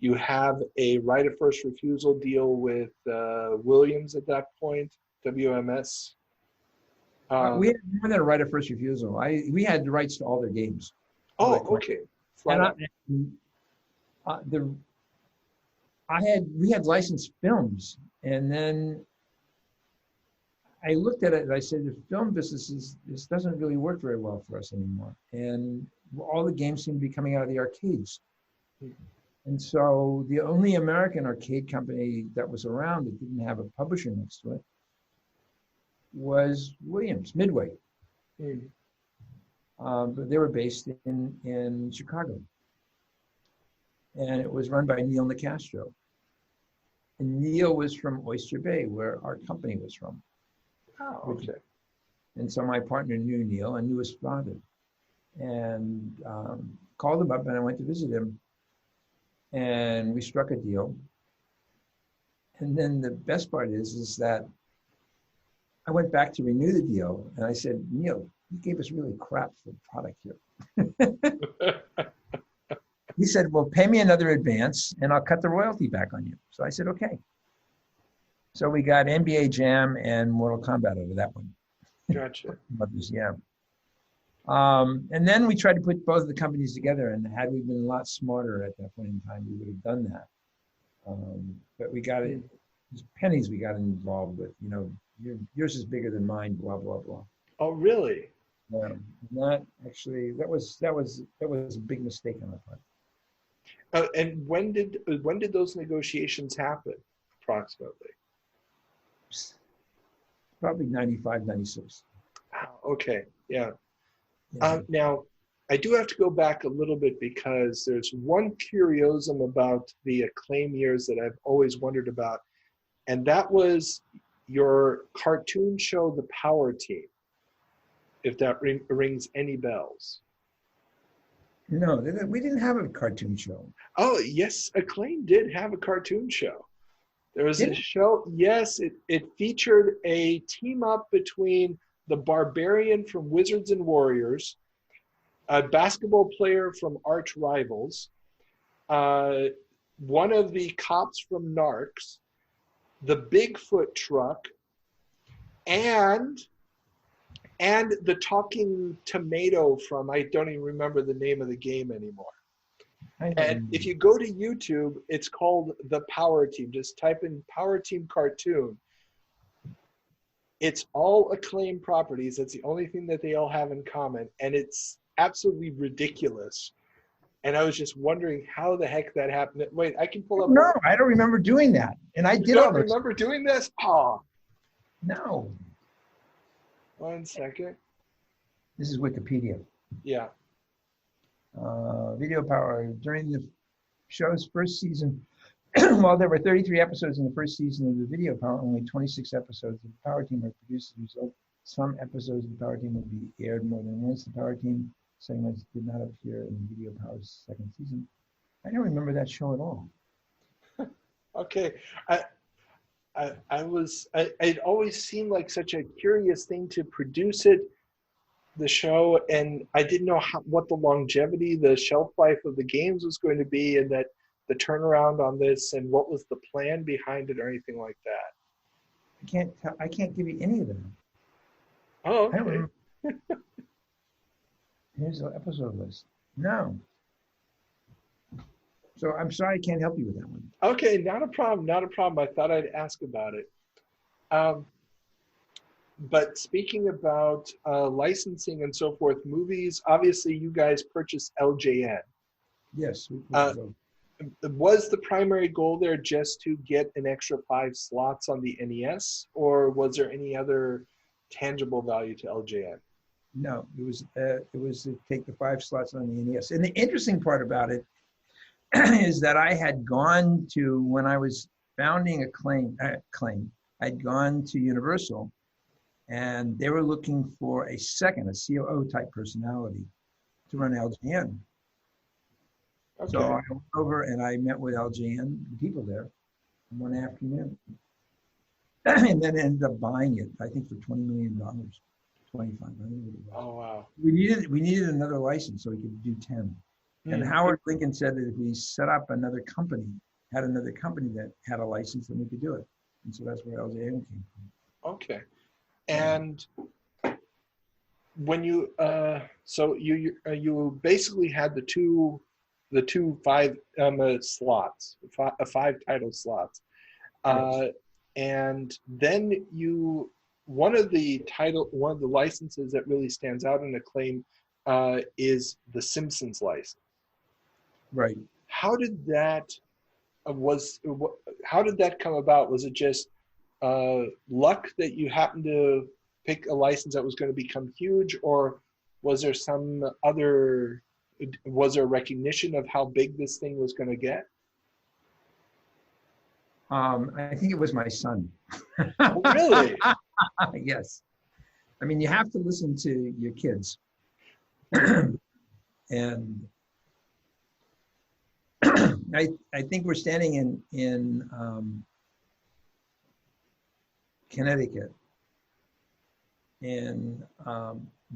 You have a right of first refusal deal with Williams at that point, WMS. We had more than a right of first refusal. We had the rights to all their games. Oh, okay. flat out. We had licensed films, and then I looked at it and I said, the film business this doesn't really work very well for us anymore. And all the games seem to be coming out of the arcades. And so the only American arcade company that was around that didn't have a publisher next to it was Midway. But they were based in Chicago. And it was run by Neil Nicastro. And Neil was from Oyster Bay, where our company was from. Oh, okay. And so my partner knew Neil and knew his father. And called him up, and I went to visit him. And we struck a deal. And then the best part is that I went back to renew the deal, and I said, Neil, you gave us really crap for the product here. He said, well, pay me another advance, and I'll cut the royalty back on you. So I said, okay. So we got NBA Jam and Mortal Kombat out of that one. Gotcha. Yeah. And then we tried to put both of the companies together, and had we been a lot smarter at that point in time, we would have done that. But we got it, pennies we got involved with, yours is bigger than mine, blah, blah, blah. Oh, really? Yeah. That was a big mistake on our part. And when did those negotiations happen, approximately? Probably 95, 96. Okay, yeah. Yeah. Now, I do have to go back a little bit because there's one curiosum about the Acclaim years that I've always wondered about, and that was your cartoon show, The Power Team, if that rings any bells. No, we didn't have a cartoon show. Oh, yes, Acclaim did have a cartoon show. There was a show, yes, it featured a team up between the Barbarian from Wizards and Warriors, a basketball player from Arch Rivals, one of the cops from Narcs, the Bigfoot truck, and the talking tomato from, I don't even remember the name of the game anymore. And if you go to YouTube, it's called The Power Team. Just type in Power Team cartoon. It's all Acclaim properties. That's the only thing that they all have in common. And it's absolutely ridiculous. And I was just wondering how the heck that happened. Wait, I can pull up. No, I don't remember doing that. And I did all those. You don't remember doing this? Oh. No. 1 second. This is Wikipedia. Yeah. Video Power. During the show's first season, while there were 33 episodes in the first season of the Video Power, only 26 episodes of the Power Team were produced. As a result, some episodes of the Power Team would be aired more than once. The Power Team segments did not appear in Video Power's second season. I don't remember that show at all. Okay. It always seemed like such a curious thing to produce the show, and I didn't know what the longevity, the shelf life of the games was going to be, and that the turnaround on this, and what was the plan behind it, or anything like that. I can't give you any of them. Oh, okay. I don't remember. Here's the episode list. No. So I'm sorry I can't help you with that one. Okay, not a problem. I thought I'd ask about it. But speaking about licensing and so forth, movies, obviously you guys purchased LJN. Yes. Was the primary goal there just to get an extra 5 slots on the NES, or was there any other tangible value to LJN? No, it was to take the 5 slots on the NES. And the interesting part about it is that I had gone to, when I was founding Acclaim, I'd gone to Universal, and they were looking for a COO type personality to run LJN. Okay. So I went over and I met with LJN people there one afternoon, and then ended up buying it, I think, for $20 million, 25. Oh wow! We needed another license so we could do 10. And Howard Lincoln said that if we set up another company that had a license, then we could do it. And so that's where LJN came from. Okay. And when you so you basically had the two the two five slots, five title slots. Yes. And then one of the licenses that really stands out in Acclaim is the Simpsons license. Right. How did that how did that come about? Was it just luck that you happened to pick a license that was going to become huge, or was there recognition of how big this thing was going to get? I think it was my son. Oh, really? Yes. I mean, you have to listen to your kids. And I think we're standing in Connecticut and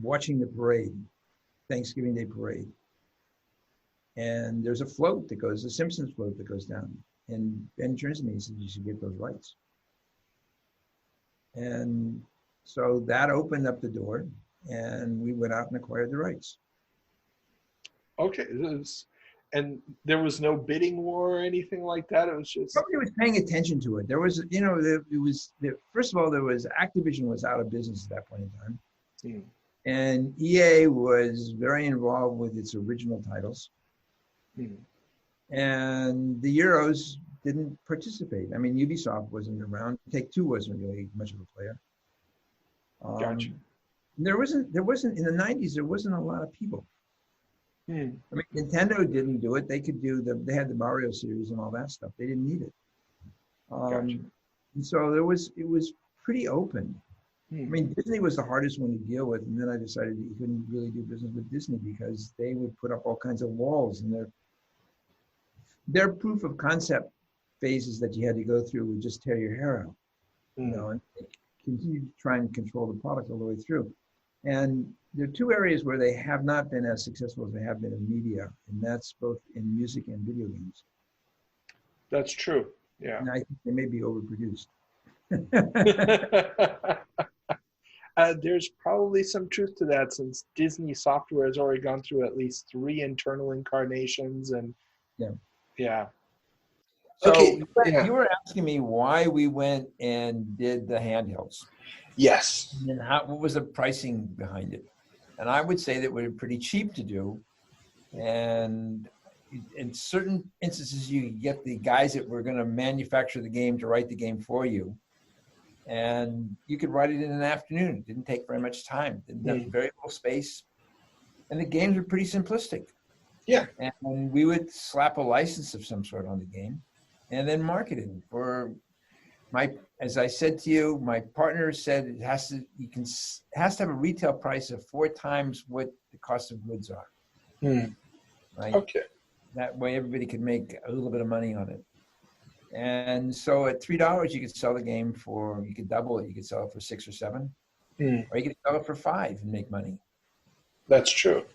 watching the parade, Thanksgiving Day parade. And there's a float that goes, a Simpsons float that goes down. And Ben turns to me and says, "You should get those rights." And so that opened up the door, and we went out and acquired the rights. Okay. And there was no bidding war or anything like that? It was just... Nobody was paying attention to it. There was, first of all, Activision was out of business at that point in time. Hmm. And EA was very involved with its original titles. Hmm. And the Euros didn't participate. I mean, Ubisoft wasn't around. Take-Two wasn't really much of a player. Gotcha. There wasn't in the 90s, there wasn't a lot of people. Hmm. I mean, Nintendo didn't do it. They could do they had the Mario series and all that stuff. They didn't need it. Gotcha. And so it was pretty open. Hmm. I mean, Disney was the hardest one to deal with. And then I decided you couldn't really do business with Disney because they would put up all kinds of walls, and their proof of concept phases that you had to go through would just tear your hair out, Hmm. and continue to try and control the product all the way through. And there are two areas where they have not been as successful as they have been in media, and that's both in music and video games. That's true. Yeah. And I think they may be overproduced. There's probably some truth to that, since Disney software has already gone through at least 3 internal incarnations, and yeah. So Okay, you were asking me why we went and did the handhelds. Yes. And what was the pricing behind it? And I would say that we were pretty cheap to do. And in certain instances, you get the guys that were going to manufacture the game to write the game for you. And you could write it in an afternoon. It didn't take very much time. Didn't have very little space. And the games were pretty simplistic. Yeah. And we would slap a license of some sort on the game and then market it. As I said to you, my partner said it has to have a retail price of 4 times what the cost of goods are. Hmm. Right? Okay. That way everybody could make a little bit of money on it. And so at $3, you could sell the game you could double it. You could sell it for 6 or 7, or you could sell it for 5 and make money. That's true.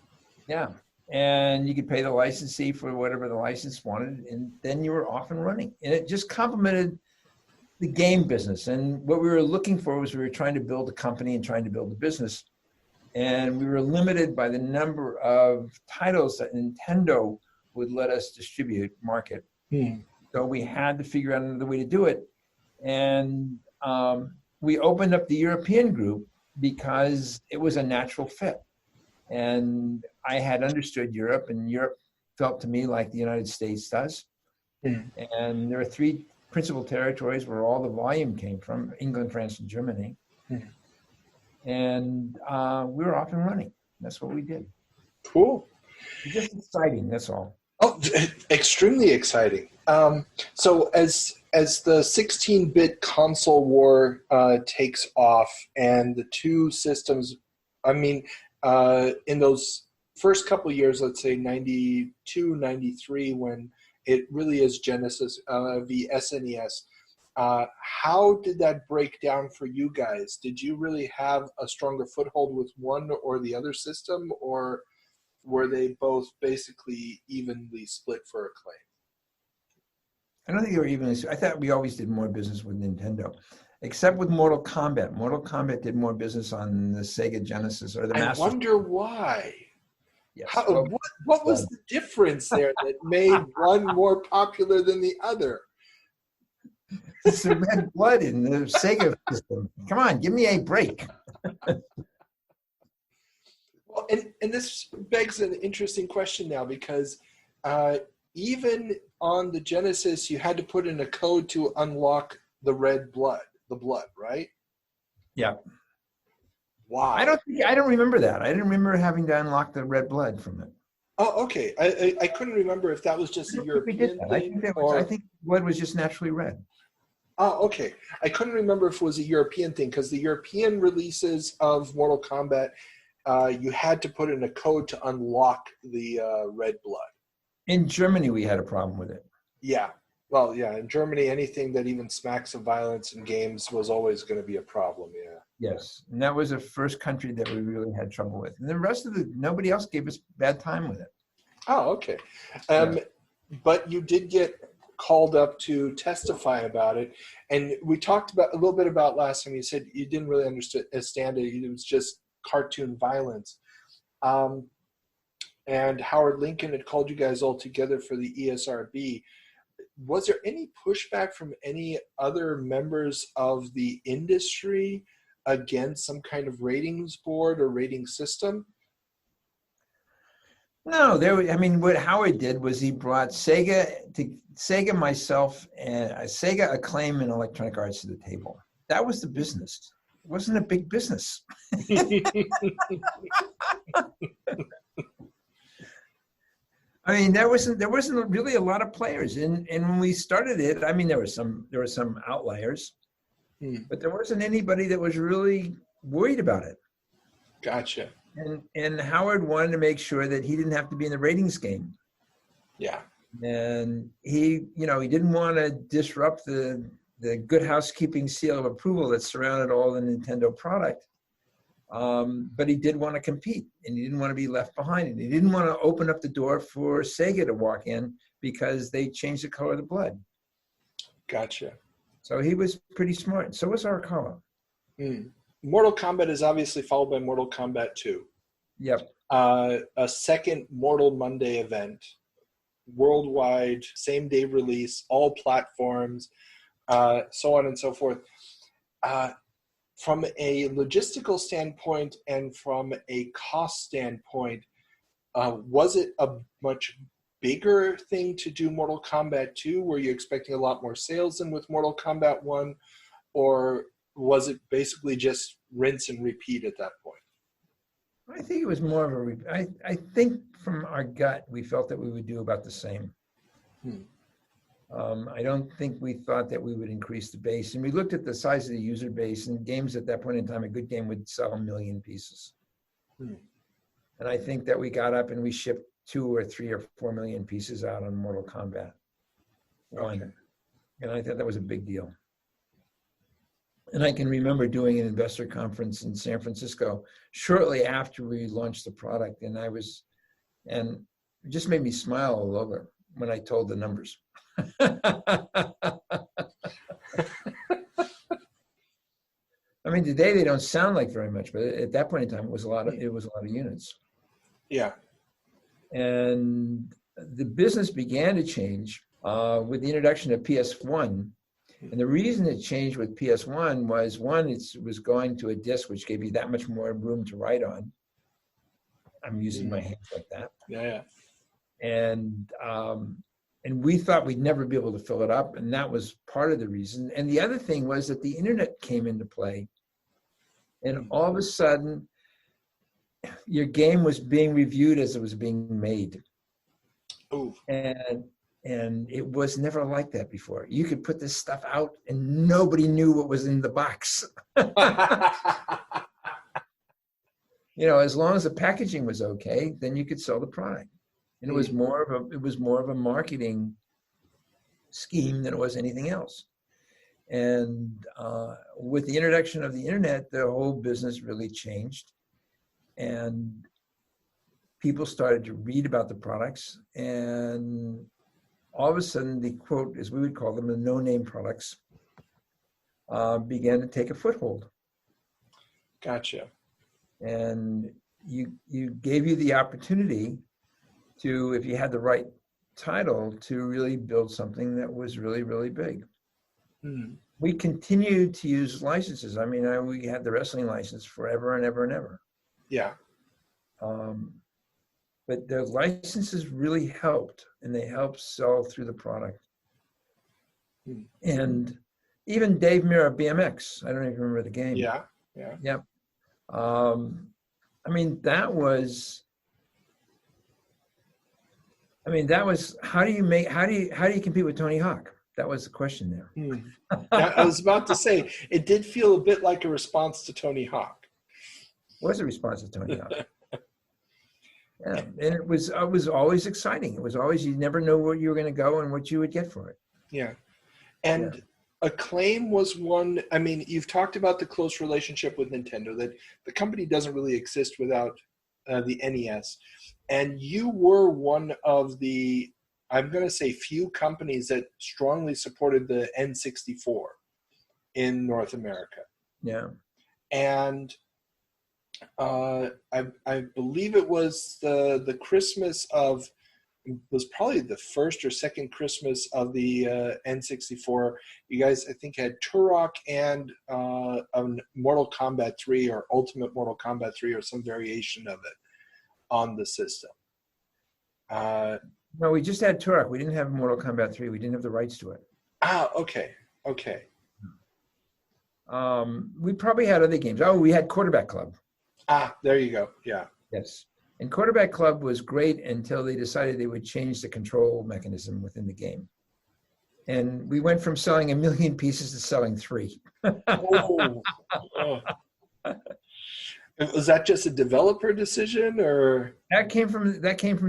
Yeah. And you could pay the licensee for whatever the license wanted, and then you were off and running. And it just complemented the game business. And what we were looking for was we were trying to build a company and trying to build a business. And we were limited by the number of titles that Nintendo would let us market. So we had to figure out another way to do it. And we opened up the European group because it was a natural fit. And I had understood Europe, and Europe felt to me like the United States does. And there are 3 principal territories where all the volume came from: England, France, and Germany. And we were off and running. That's what we did. Cool. Just exciting, that's all. Oh, extremely exciting. So as the 16-bit console war takes off, and the two systems, I mean, in those first couple of years, let's say 92, 93, when it really is Genesis v SNES, how did that break down for you guys? Did you really have a stronger foothold with one or the other system, or were they both basically evenly split for Acclaim? I don't think they were evenly split. I thought we always did more business with Nintendo, except with Mortal Kombat. Mortal Kombat did more business on the Sega Genesis or the Master. I wonder why. Yes. How, Well, what was the difference there that made one more popular than the other? it's the red blood in the Sega system. Come on, give me a break. Well, and this begs an interesting question now because even on the Genesis, you had to put in a code to unlock the blood, right? Yeah. Why? I don't remember that. I didn't remember having to unlock the red blood from it. Oh, okay. I couldn't remember if that was just a European thing I think blood was just naturally red. Oh, okay. I couldn't remember if it was a European thing because the European releases of Mortal Kombat, you had to put in a code to unlock the red blood. In Germany, we had a problem with it. Yeah. Well, yeah. In Germany, anything that even smacks of violence in games was always going to be a problem. Yeah. Yes, and that was the first country that we really had trouble with. And the rest of nobody else gave us bad time with it. Oh, okay. Yeah. But you did get called up to testify about it. And we talked about a little bit about last time. You said you didn't really understand it. It was just cartoon violence. And Howard Lincoln had called you guys all together for the ESRB. Was there any pushback from any other members of the industry against some kind of ratings board or rating system? No, I mean, what Howard did was he brought Sega, myself, and Sega, Acclaim, and Electronic Arts to the table. That was the business. It wasn't a big business. I mean, there wasn't really a lot of players, and when we started it, I mean, there were some outliers, but there wasn't anybody that was really worried about it. Gotcha. And Howard wanted to make sure that he didn't have to be in the ratings game. Yeah. And he didn't want to disrupt the good housekeeping seal of approval that surrounded all the Nintendo product. But he did want to compete, and he didn't want to be left behind. And he didn't want to open up the door for Sega to walk in because they changed the color of the blood. Gotcha. So he was pretty smart. And so was Arakawa. Mortal Kombat is obviously followed by Mortal Kombat 2. Yep. A second Mortal Monday event, worldwide, same day release, all platforms, so on and so forth. From a logistical standpoint and from a cost standpoint, was it a much bigger thing to do Mortal Kombat 2? Were you expecting a lot more sales than with Mortal Kombat 1? Or was it basically just rinse and repeat at that point? I think it was more of I think from our gut, we felt that we would do about the same. I don't think we thought that we would increase the base. And we looked at the size of the user base, and games at that point in time, a good game would sell 1 million pieces. And I think that we got up and we shipped 2 or 3 or 4 million pieces out on Mortal Kombat 1. Okay. And I thought that was a big deal. And I can remember doing an investor conference in San Francisco shortly after we launched the product. And it just made me smile all over when I told the numbers. I mean, today they don't sound like very much, but at that point in time, it was a lot of units. Yeah. And the business began to change with the introduction of PS1. And the reason it changed with PS1 was, one, it was going to a disc, which gave you that much more room to write on. I'm using my hands like that. Yeah. And we thought we'd never be able to fill it up, and that was part of the reason. And the other thing was that the internet came into play, and all of a sudden, your game was being reviewed as it was being made. Ooh. And it was never like that before. You could put this stuff out and nobody knew what was in the box. As long as the packaging was okay, then you could sell the product. And it was more of a marketing scheme than it was anything else. And with the introduction of the internet, the whole business really changed. And people started to read about the products, and all of a sudden, the quote, as we would call them, the no-name products, began to take a foothold. Gotcha. And you gave you the opportunity to, if you had the right title, to really build something that was really, really big. We continued to use licenses. I mean, we had the wrestling license forever and ever and ever. Yeah. But the licenses really helped, and they helped sell through the product. And even Dave Mirra BMX, I don't even remember the game. Yeah. Yep. I mean, that was how do you compete with Tony Hawk? That was the question there. I was about to say, it did feel a bit like a response to Tony Hawk. It was a response to Tony Hawk. Yeah, and it was always exciting. It was always, you never know where you were going to go and what you would get for it. Yeah. And Acclaim was one, I mean, you've talked about the close relationship with Nintendo, that the company doesn't really exist without the NES. And you were one of the, I'm going to say, few companies that strongly supported the N64 in North America. Yeah. And I believe it was the Christmas of, it was probably the first or second Christmas of the N64. You guys, I think, had Turok and Mortal Kombat 3 or Ultimate Mortal Kombat 3 or some variation of it on the system. No, we just had Turok. We didn't have Mortal Kombat 3. We didn't have the rights to it. Okay. We probably had other games. Oh, we had Quarterback Club. There you go. Yeah. Yes. And Quarterback Club was great until they decided they would change the control mechanism within the game. And we went from selling 1 million pieces to selling 3. Oh. Was that just a developer decision, or? That came from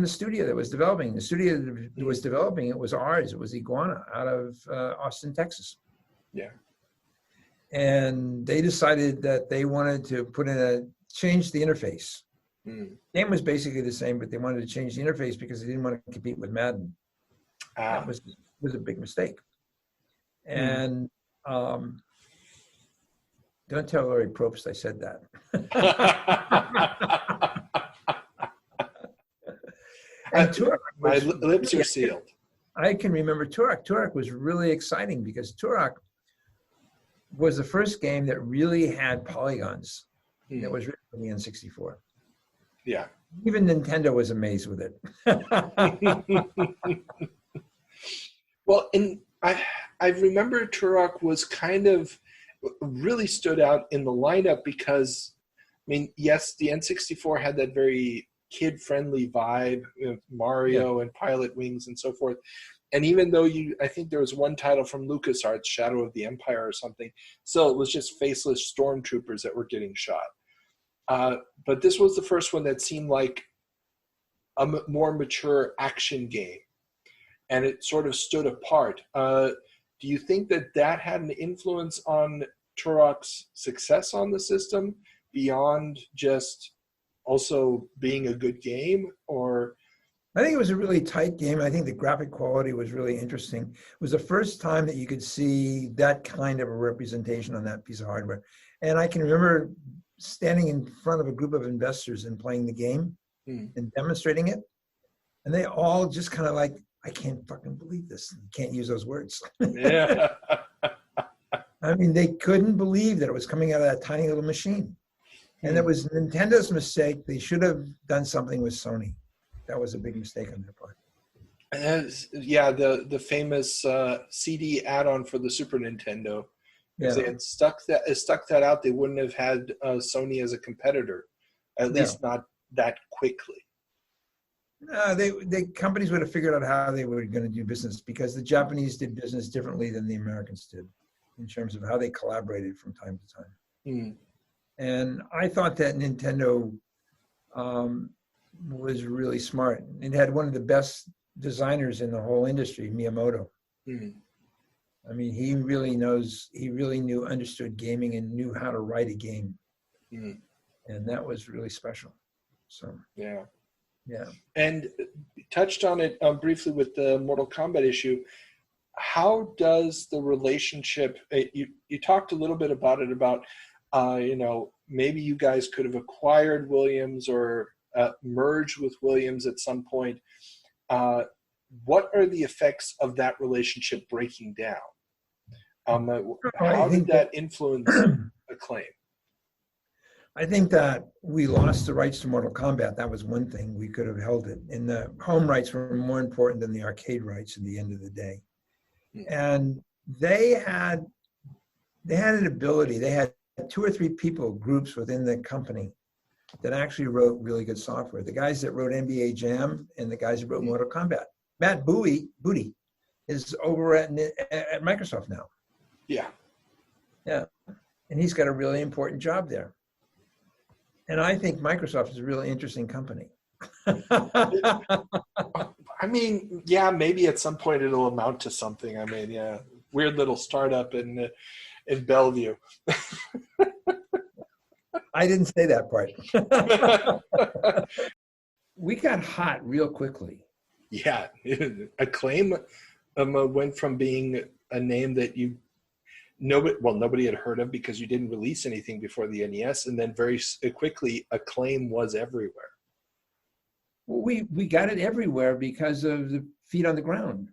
the studio that was developing. The studio that was developing it was ours. It was Iguana out of Austin, Texas. Yeah. And they decided that they wanted to change the interface. The game was basically the same, but they wanted to change the interface because they didn't want to compete with Madden. That was a big mistake. And don't tell Larry Probst I said that. And Turok my lips are sealed. I can remember Turok. Turok was really exciting because Turok was the first game that really had polygons that was written for the N64. Yeah. Even Nintendo was amazed with it. Well, and I remember Turok was kind of really stood out in the lineup because, I mean, yes, the N64 had that very kid-friendly vibe of Mario and Pilot Wings and so forth. And even though I think there was one title from LucasArts, Shadow of the Empire or something, so it was just faceless stormtroopers that were getting shot. But this was the first one that seemed like a more mature action game, and it sort of stood apart. Do you think that had an influence on Turok's success on the system beyond just also being a good game, or? I think it was a really tight game. I think the graphic quality was really interesting. It was the first time that you could see that kind of a representation on that piece of hardware. And I can remember standing in front of a group of investors and playing the game and demonstrating it. And they all just kind of like, I can't fucking believe this. You can't use those words. Yeah. I mean, they couldn't believe that it was coming out of that tiny little machine. And it was Nintendo's mistake. They should have done something with Sony. That was a big mistake on their part. Yeah, the famous CD add-on for the Super Nintendo. If they had stuck that out, they wouldn't have had Sony as a competitor, at least not that quickly. The companies would have figured out how they were going to do business, because the Japanese did business differently than the Americans did in terms of how they collaborated from time to time. And I thought that Nintendo was really smart. It had one of the best designers in the whole industry, Miyamoto. I mean, he really understood gaming and knew how to write a game. And that was really special. So, yeah. And touched on it briefly with the Mortal Kombat issue. How does the relationship, you talked a little bit about it, about, maybe you guys could have acquired Williams or merged with Williams at some point. What are the effects of that relationship breaking down? How did that influence Acclaim? I think that we lost the rights to Mortal Kombat. That was one thing. We could have held it. And the home rights were more important than the arcade rights at the end of the day. And they had an ability. They had 2 or 3 groups within the company that actually wrote really good software. The guys that wrote NBA Jam and the guys that wrote Mortal Kombat. Matt Booty is over at Microsoft now. Yeah. Yeah. And he's got a really important job there. And I think Microsoft is a really interesting company. I mean, yeah, maybe at some point it'll amount to something. I mean, yeah, weird little startup in Bellevue. I didn't say that part. We got hot real quickly. Yeah, Acclaim went from being a name that nobody had heard of because you didn't release anything before the NES, and then very quickly Acclaim was everywhere. Well, we got it everywhere because of the feet on the ground.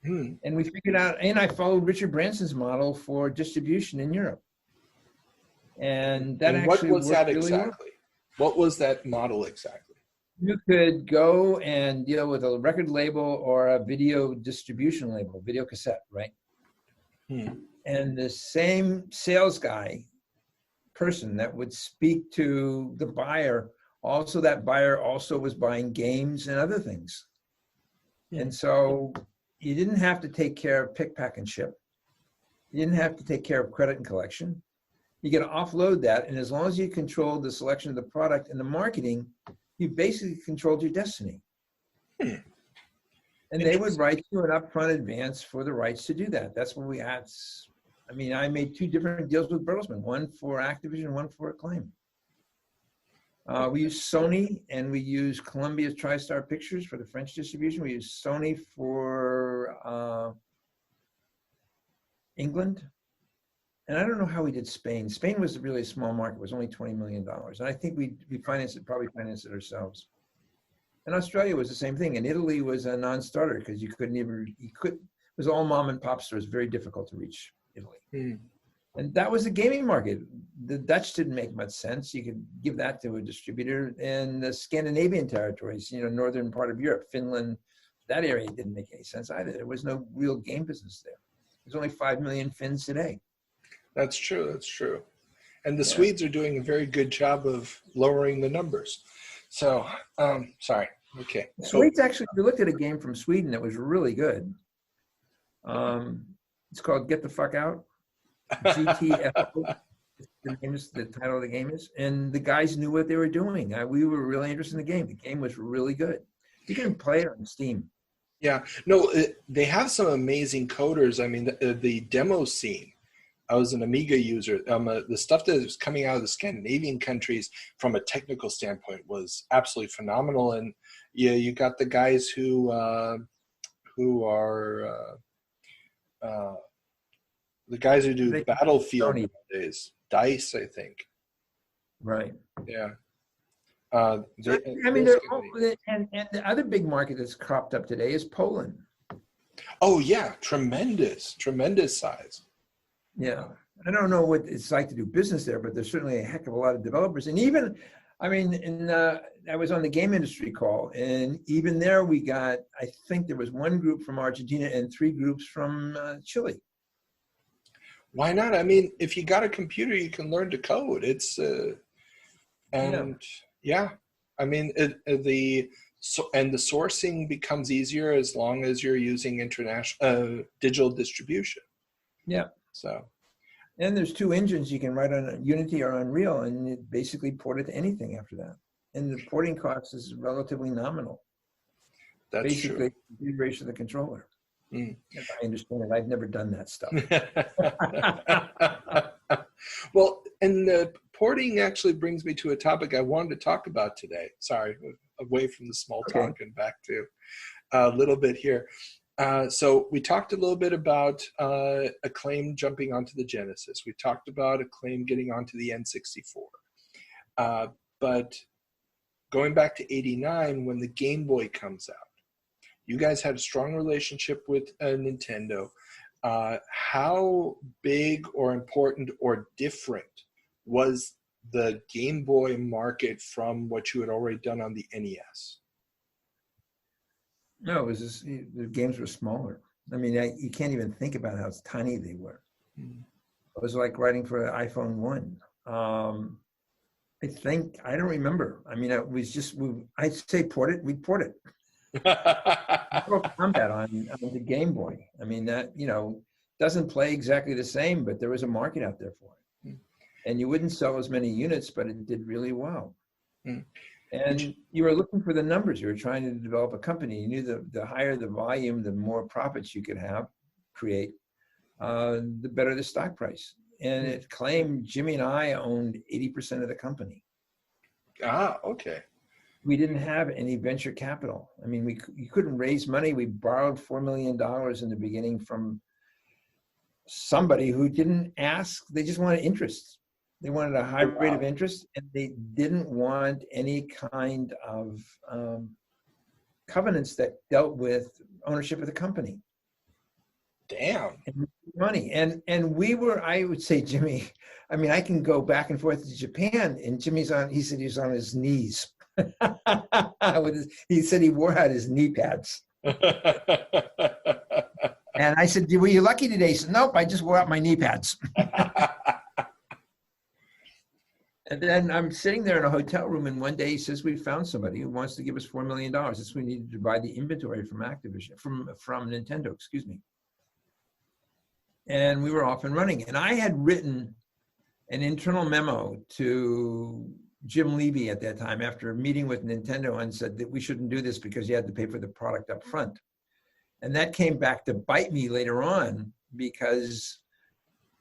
And we figured out, and I followed Richard Branson's model for distribution in Europe. And that actually what was that really exactly? Well. What was that model exactly? You could go and deal with a record label or a video distribution label, video cassette, right? And the same sales person that would speak to the buyer, also that buyer also was buying games and other things. And so you didn't have to take care of pick, pack, and ship. You didn't have to take care of credit and collection. You can offload that, and as long as you controlled the selection of the product and the marketing, you basically controlled your destiny. And they would write you an upfront advance for the rights to do that. That's what we had. I mean, I made 2 different deals with Bertelsmann, one for Activision, one for Acclaim. We used Sony and we used Columbia's TriStar Pictures for the French distribution. We used Sony for England. And I don't know how we did Spain. Spain was really a small market. It was only $20 million. And I think we probably financed it ourselves. And Australia was the same thing. And Italy was a non-starter because it was all mom and pop stores, very difficult to reach Italy. And that was the gaming market. The Dutch didn't make much sense. You could give that to a distributor. And the Scandinavian territories, northern part of Europe, Finland, that area didn't make any sense either. There was no real game business there. There's only 5 million Finns today. That's true. And the Swedes are doing a very good job of lowering the numbers. So, sorry. Okay. The Swedes actually, we looked at a game from Sweden that was really good. It's called Get the Fuck Out. GTFO. The title of the game is. And the guys knew what they were doing. We were really interested in the game. The game was really good. You can play it on Steam. Yeah. No, they have some amazing coders. I mean, the demo scene. I was an Amiga user. The stuff that was coming out of the Scandinavian countries from a technical standpoint was absolutely phenomenal. And you got the guys who are the guys who do Battlefield nowadays. DICE, I think. Right. Yeah. And the other big market that's cropped up today is Poland. Oh yeah, tremendous size. Yeah, I don't know what it's like to do business there, but there's certainly a heck of a lot of developers. And even, I mean, I was on the game industry call, and even there we got, I think there was 1 group from Argentina and 3 groups from Chile. Why not? I mean, if you got a computer, you can learn to code. It's, I mean, the sourcing becomes easier as long as you're using international digital distribution. Yeah. So, and there's 2 engines you can write on Unity or Unreal, and it basically port it to anything after that. And the porting cost is relatively nominal. That's basically true. Configuration of the controller. If I understand it, I've never done that stuff. Well, and the porting actually brings me to a topic I wanted to talk about today. Sorry, away from the small talk and back to a little bit here. So we talked a little bit about Acclaim jumping onto the Genesis. We talked about Acclaim getting onto the N64. But going back to '89, when the Game Boy comes out, you guys had a strong relationship with Nintendo. How big or important or different was the Game Boy market from what you had already done on the NES? No, it was just, the games were smaller. I mean, you can't even think about how tiny they were. It was like writing for an iPhone 1. I don't remember. I mean, it was just, I'd say port it, we'd port it. Kombat on the Game Boy. I mean, that, doesn't play exactly the same, but there was a market out there for it. And you wouldn't sell as many units, but it did really well. And you were looking for the numbers. You were trying to develop a company. You knew the higher the volume, the more profits you could create, the better the stock price. And it claimed Jimmy and I owned 80% of the company. Ah, okay. We didn't have any venture capital. I mean, you couldn't raise money. We borrowed $4 million in the beginning from somebody who didn't ask. They just wanted interest. They wanted a high rate of interest, and they didn't want any kind of covenants that dealt with ownership of the company. Damn. And money. And we were, I would say, Jimmy, I mean, I can go back and forth to Japan, and he said he was on his knees. He said he wore out his knee pads. And I said, were you lucky today? He said, nope, I just wore out my knee pads. And then I'm sitting there in a hotel room, and one day he says, we found somebody who wants to give us $4 million. That's what we needed to buy the inventory from Activision, from Nintendo, excuse me. And we were off and running. And I had written an internal memo to Jim Levy at that time after a meeting with Nintendo, and said that we shouldn't do this because you had to pay for the product up front. And that came back to bite me later on, because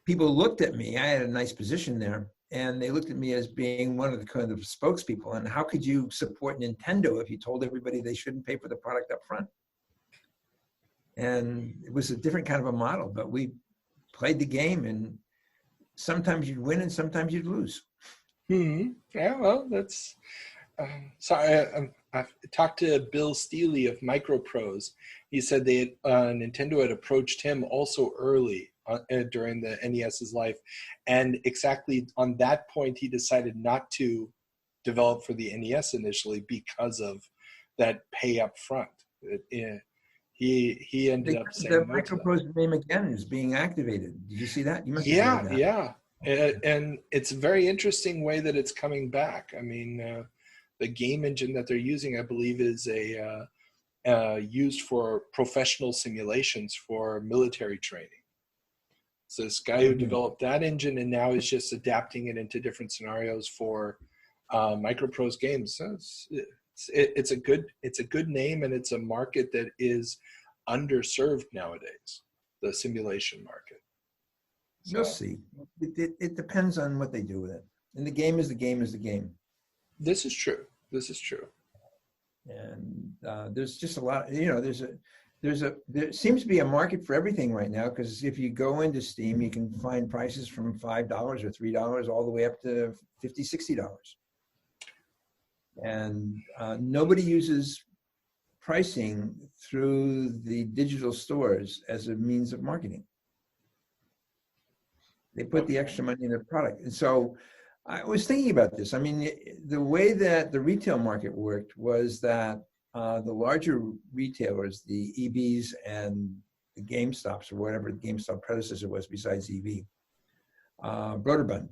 people looked at me. I had a nice position there, and they looked at me as being one of the kind of spokespeople. And how could you support Nintendo if you told everybody they shouldn't pay for the product up front? And it was a different kind of a model, but we played the game, and sometimes you'd win and sometimes you'd lose. Yeah, well, that's I've talked to Bill Steely of Microprose. He said Nintendo had approached him also early during the NES's life, and exactly on that point he decided not to develop for the NES initially because of that pay up front. He ended up saying the Microprose name again is being activated. Did you see that? You must have heard that. Yeah. And it's a very interesting way that it's coming back. I mean, the game engine that they're using, I believe, is used for professional simulations for military training. So this guy who developed that engine and now is just adapting it into different scenarios for Microprose games. So it's a good name, and it's a market that is underserved nowadays, the simulation market. So, you'll see. It depends on what they do with it. And the game is the game is the game. This is true. And there's just a lot, there seems to be a market for everything right now, because if you go into Steam, you can find prices from $5 or $3 all the way up to $50, $60. And nobody uses pricing through the digital stores as a means of marketing. They put the extra money in the product. And so I was thinking about this. I mean, the way that the retail market worked was that the larger retailers, the EBs and the GameStops, or whatever the GameStop predecessor was besides EB, Broderbund.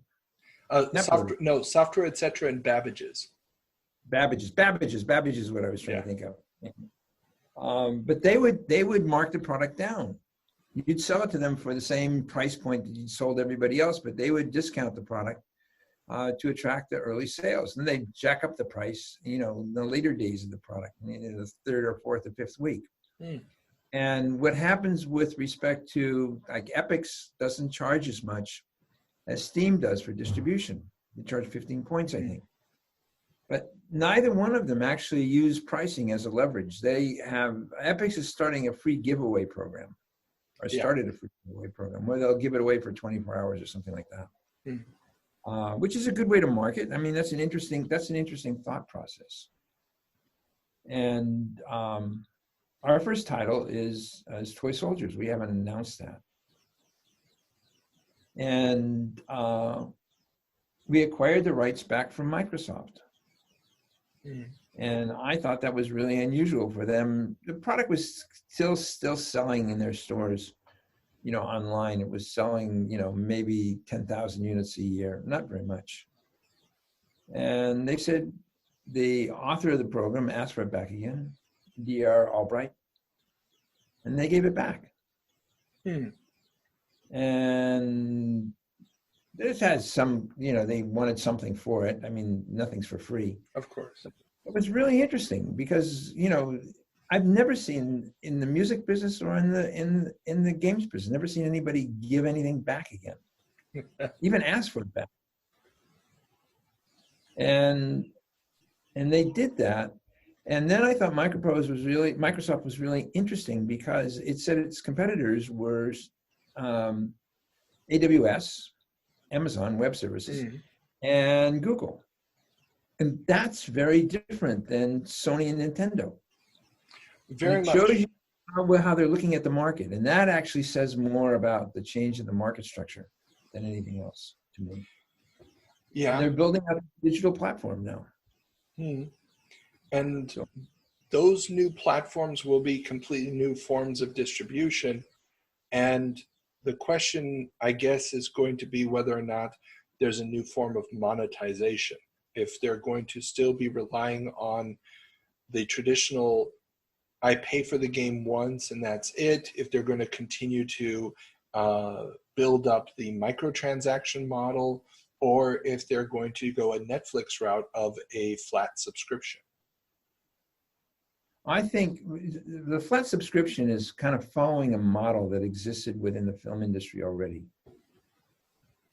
Software, etc., and Babbage's. Babbage's is what I was trying to think of. But they would mark the product down. You'd sell it to them for the same price point that you'd sold everybody else, but they would discount the product to attract the early sales. And they'd jack up the price, in the later days of the product, in the third or fourth or fifth week. And what happens with respect to, like, Epix doesn't charge as much as Steam does for distribution. They charge 15 points, I think. But neither one of them actually use pricing as a leverage. Epix is starting a free giveaway program. Or started a free giveaway program where they'll give it away for 24 hours or something like that. which is a good way to market. I mean, that's an interesting thought process. And our first title is Toy Soldiers. We haven't announced that. And we acquired the rights back from Microsoft. And I thought that was really unusual for them. The product was still selling in their stores, online. It was selling, maybe 10,000 units a year, not very much. And they said, the author of the program asked for it back again, D.R. Albright, and they gave it back. And this has some, they wanted something for it. I mean, nothing's for free. Of course. It was really interesting because, I've never seen in the music business or in the games business, never seen anybody give anything back again, even ask for it back. And they did that. And then I thought Microsoft was really interesting because it said its competitors were AWS, Amazon Web Services, and Google. And that's very different than Sony and Nintendo. Very much. It shows you how they're looking at the market. And that actually says more about the change in the market structure than anything else to me. Yeah. And they're building out a digital platform now. And those new platforms will be completely new forms of distribution. And the question, I guess, is going to be whether or not there's a new form of monetization. If they're going to still be relying on the traditional, I pay for the game once and that's it. If they're going to continue to build up the microtransaction model, or if they're going to go a Netflix route of a flat subscription. I think the flat subscription is kind of following a model that existed within the film industry already.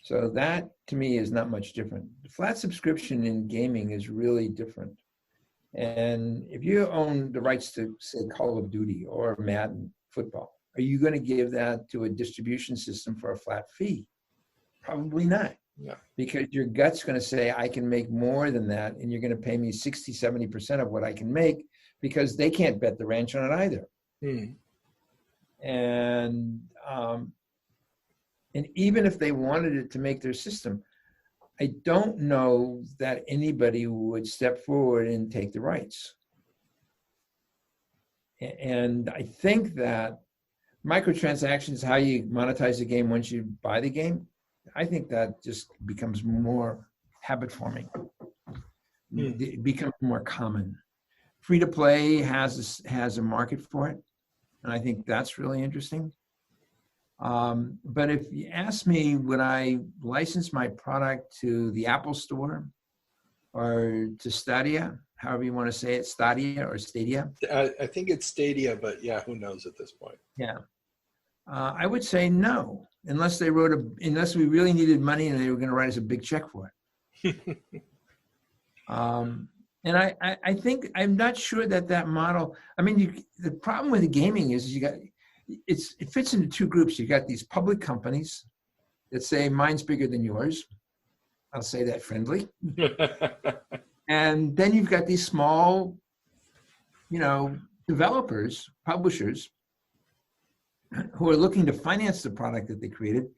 So that, to me, is not much different. The flat subscription in gaming is really different. And if you own the rights to, say, Call of Duty or Madden football, are you going to give that to a distribution system for a flat fee? Probably not. Yeah. Because your gut's going to say, I can make more than that, and you're going to pay me 60, 70% of what I can make, because they can't bet the ranch on it either. And even if they wanted it to make their system, I don't know that anybody would step forward and take the rights. And I think that microtransactions, how you monetize the game once you buy the game, I think that just becomes more habit forming. It becomes more common. Free to play has a market for it, and I think that's really interesting. But if you ask me, would I license my product to the Apple Store or to Stadia, however you want to say it, Stadia or Stadia? I think it's Stadia, but yeah, who knows at this point? Yeah. I would say no, unless we really needed money and they were going to write us a big check for it. And I think, I'm not sure that model, I mean, the problem with the gaming is it fits into two groups. You got these public companies that say, mine's bigger than yours. I'll say that friendly. And then you've got these small, developers, publishers, who are looking to finance the product that they created.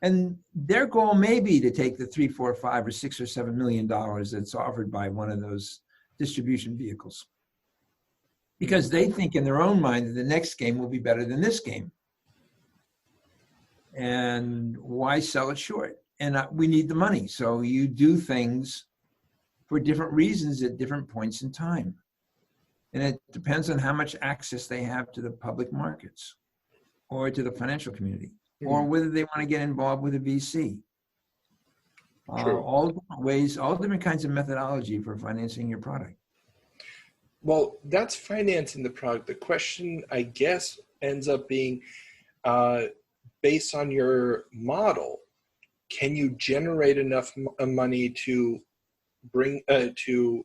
And their goal may be to take the $3, $4, $5, or $6 or $7 million that's offered by one of those distribution vehicles, because they think in their own mind that the next game will be better than this game. And why sell it short? And we need the money. So you do things for different reasons at different points in time. And it depends on how much access they have to the public markets or to the financial community, or whether they want to get involved with a VC. All different ways, all different kinds of methodology for financing your product. Well, that's financing the product. The question, I guess, ends up being, based on your model, can you generate enough money to to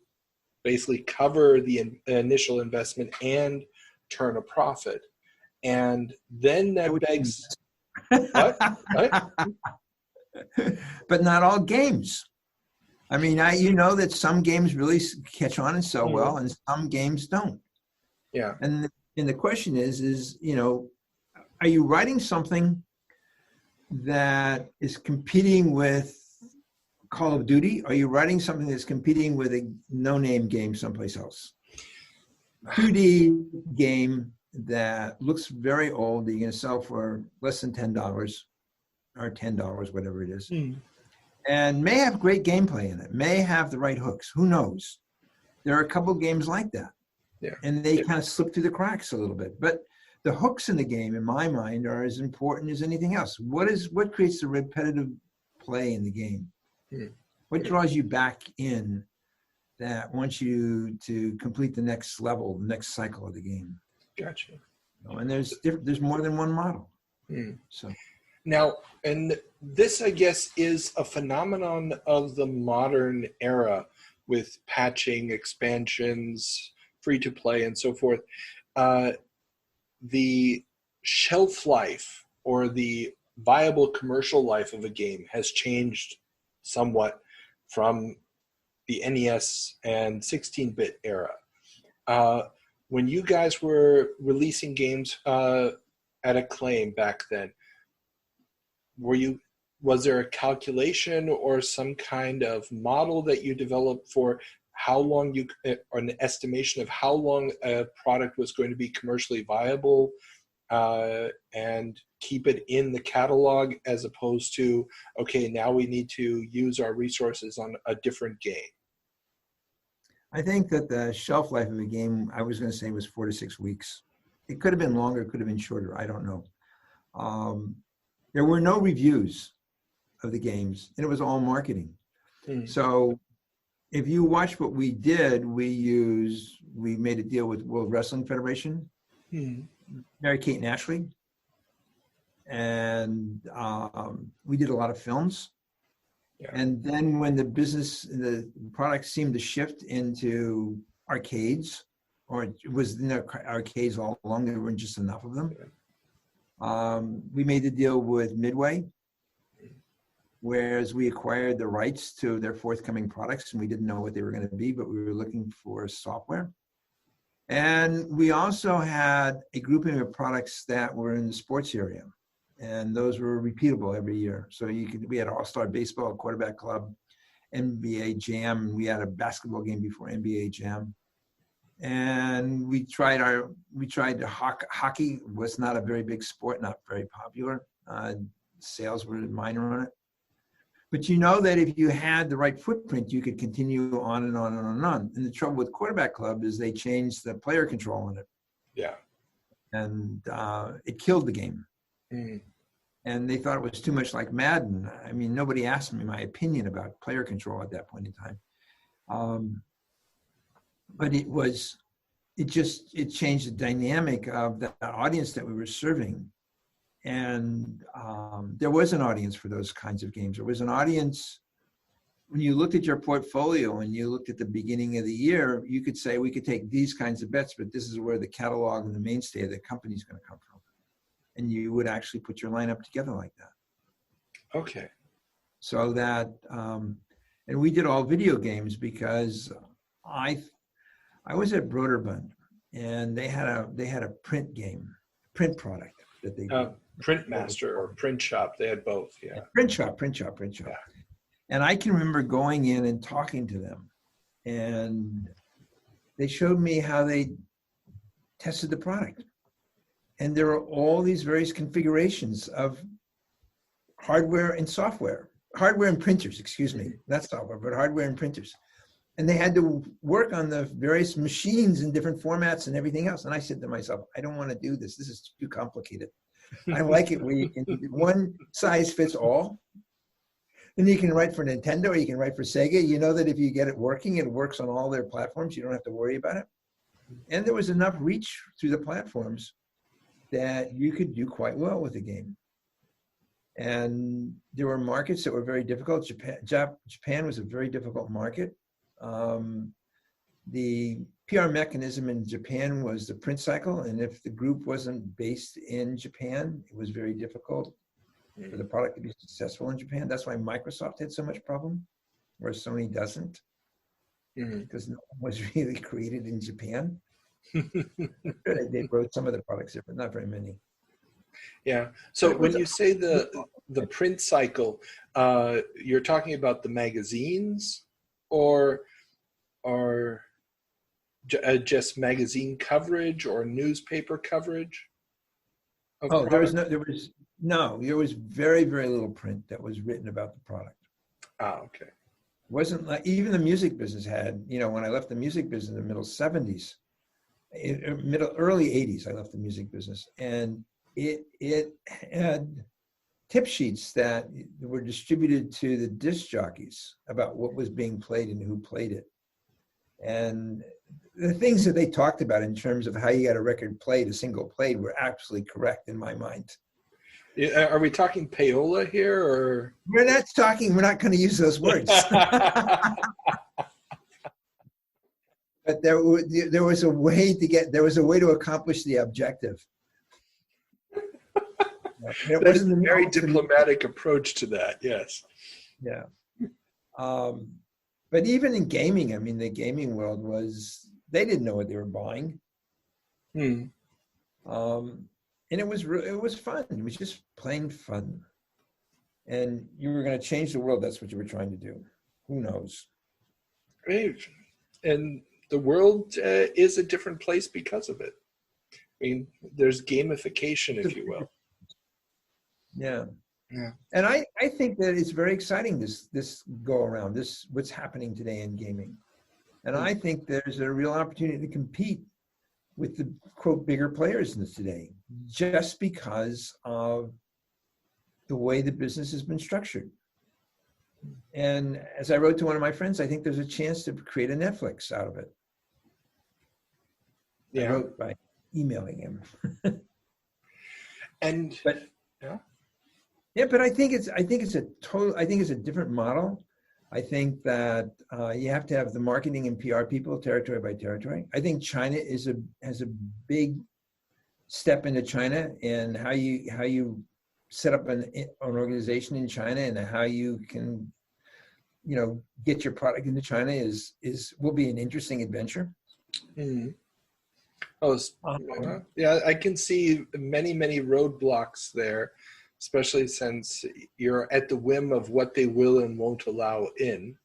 basically cover the initial investment and turn a profit? And then that begs... What? but not all games. I mean, you know that some games really catch on and sell well, and some games don't. Yeah. And the question is, you know, are you writing something that is competing with Call of Duty? Are you writing something that's competing with a no-name game someplace else? 2D game that looks very old that you're going to sell for less than $10 or $10, whatever it is, and may have great gameplay in it, may have the right hooks. Who knows? There are a couple of games like that. Yeah. And they kind of slip through the cracks a little bit. But the hooks in the game, in my mind, are as important as anything else. What creates the repetitive play in the game? What draws you back in that wants you to complete the next level, the next cycle of the game? Gotcha. And there's more than one model. So now, and this, I guess, is a phenomenon of the modern era with patching, expansions, free to play, and so forth. The shelf life or the viable commercial life of a game has changed somewhat from the NES and 16-bit era. When you guys were releasing games at Acclaim back then, was there a calculation or some kind of model that you developed for how long or an estimation of how long a product was going to be commercially viable and keep it in the catalog, as opposed to, okay, now we need to use our resources on a different game? I think that the shelf life of a game, I was going to say, was 4 to 6 weeks. It could have been longer, it could have been shorter. I don't know. There were no reviews of the games, and it was all marketing. So if you watch what we did, we made a deal with World Wrestling Federation, Mary-Kate and Ashley, and we did a lot of films. Yeah. And then when the product seemed to shift into arcades, or it was in the arcades all along, there weren't just enough of them. We made the deal with Midway, whereas we acquired the rights to their forthcoming products, and we didn't know what they were going to be, but we were looking for software. And we also had a grouping of products that were in the sports area, and those were repeatable every year. So we had All-Star Baseball, Quarterback Club, NBA Jam, and we had a basketball game before NBA Jam. And we tried hockey. Was not a very big sport, not very popular. Sales were minor on it. But you know that if you had the right footprint, you could continue on and on and on and on. And the trouble with Quarterback Club is they changed the player control in it. Yeah. And it killed the game. And they thought it was too much like Madden. I mean, nobody asked me my opinion about player control at that point in time. But it changed the dynamic of the audience that we were serving. And there was an audience for those kinds of games. There was an audience, when you looked at your portfolio and you looked at the beginning of the year, you could say, we could take these kinds of bets, but this is where the catalog and the mainstay of the company is going to come from. And you would actually put your lineup together like that. Okay. So that, and we did all video games because I was at Broderbund, and they had a print print product that they did. Print Master or Print Shop, they had both, yeah. Print Shop. Yeah. And I can remember going in and talking to them, and they showed me how they tested the product. And there are all these various configurations of hardware and software, hardware and printers, excuse me, not software, but hardware and printers. And they had to work on the various machines in different formats and everything else. And I said to myself, I don't want to do this. This is too complicated. I like it where you can one size fits all. And you can write for Nintendo or you can write for Sega. You know that if you get it working, it works on all their platforms. You don't have to worry about it. And there was enough reach through the platforms that you could do quite well with the game. And there were markets that were very difficult. Japan was a very difficult market. The PR mechanism in Japan was the print cycle, and if the group wasn't based in Japan, it was very difficult. for the product to be successful in Japan. That's why Microsoft had so much problem, whereas Sony doesn't, because no one was really created in Japan. They wrote some of the products there, but not very many. Yeah. So when you say the print cycle, you're talking about the magazines, or just magazine coverage or newspaper coverage? Oh, there was very, very little print that was written about the product. Ah, okay. Wasn't like even the music business had, when I left the music business in the middle 70s, early 80s, I left the music business, and it had tip sheets that were distributed to the disc jockeys about what was being played and who played it. And the things that they talked about in terms of how you got a record played, a single played, were absolutely correct in my mind. Are we talking payola here, or? We're not going to use those words. But there was a way to accomplish the objective. There's a very diplomatic approach to that, yes. Yeah. But even in gaming, the gaming world they didn't know what they were buying. And it was fun. It was just plain fun. And you were going to change the world. That's what you were trying to do. Who knows? Great. And the world is a different place because of it. There's gamification, if you will. Yeah. And I think that it's very exciting, this go around, what's happening today in gaming. And I think there's a real opportunity to compete with the, quote, bigger players in this today, just because of the way the business has been structured. And as I wrote to one of my friends, I think there's a chance to create a Netflix out of it. Yeah. I wrote by emailing him. But I think it's a different model. I think that you have to have the marketing and PR people territory by territory. I think China has a big step into China, and how you set up an organization in China and how you can, get your product into China will be an interesting adventure. Mm-hmm. Yeah, I can see many, many roadblocks there, especially since you're at the whim of what they will and won't allow in.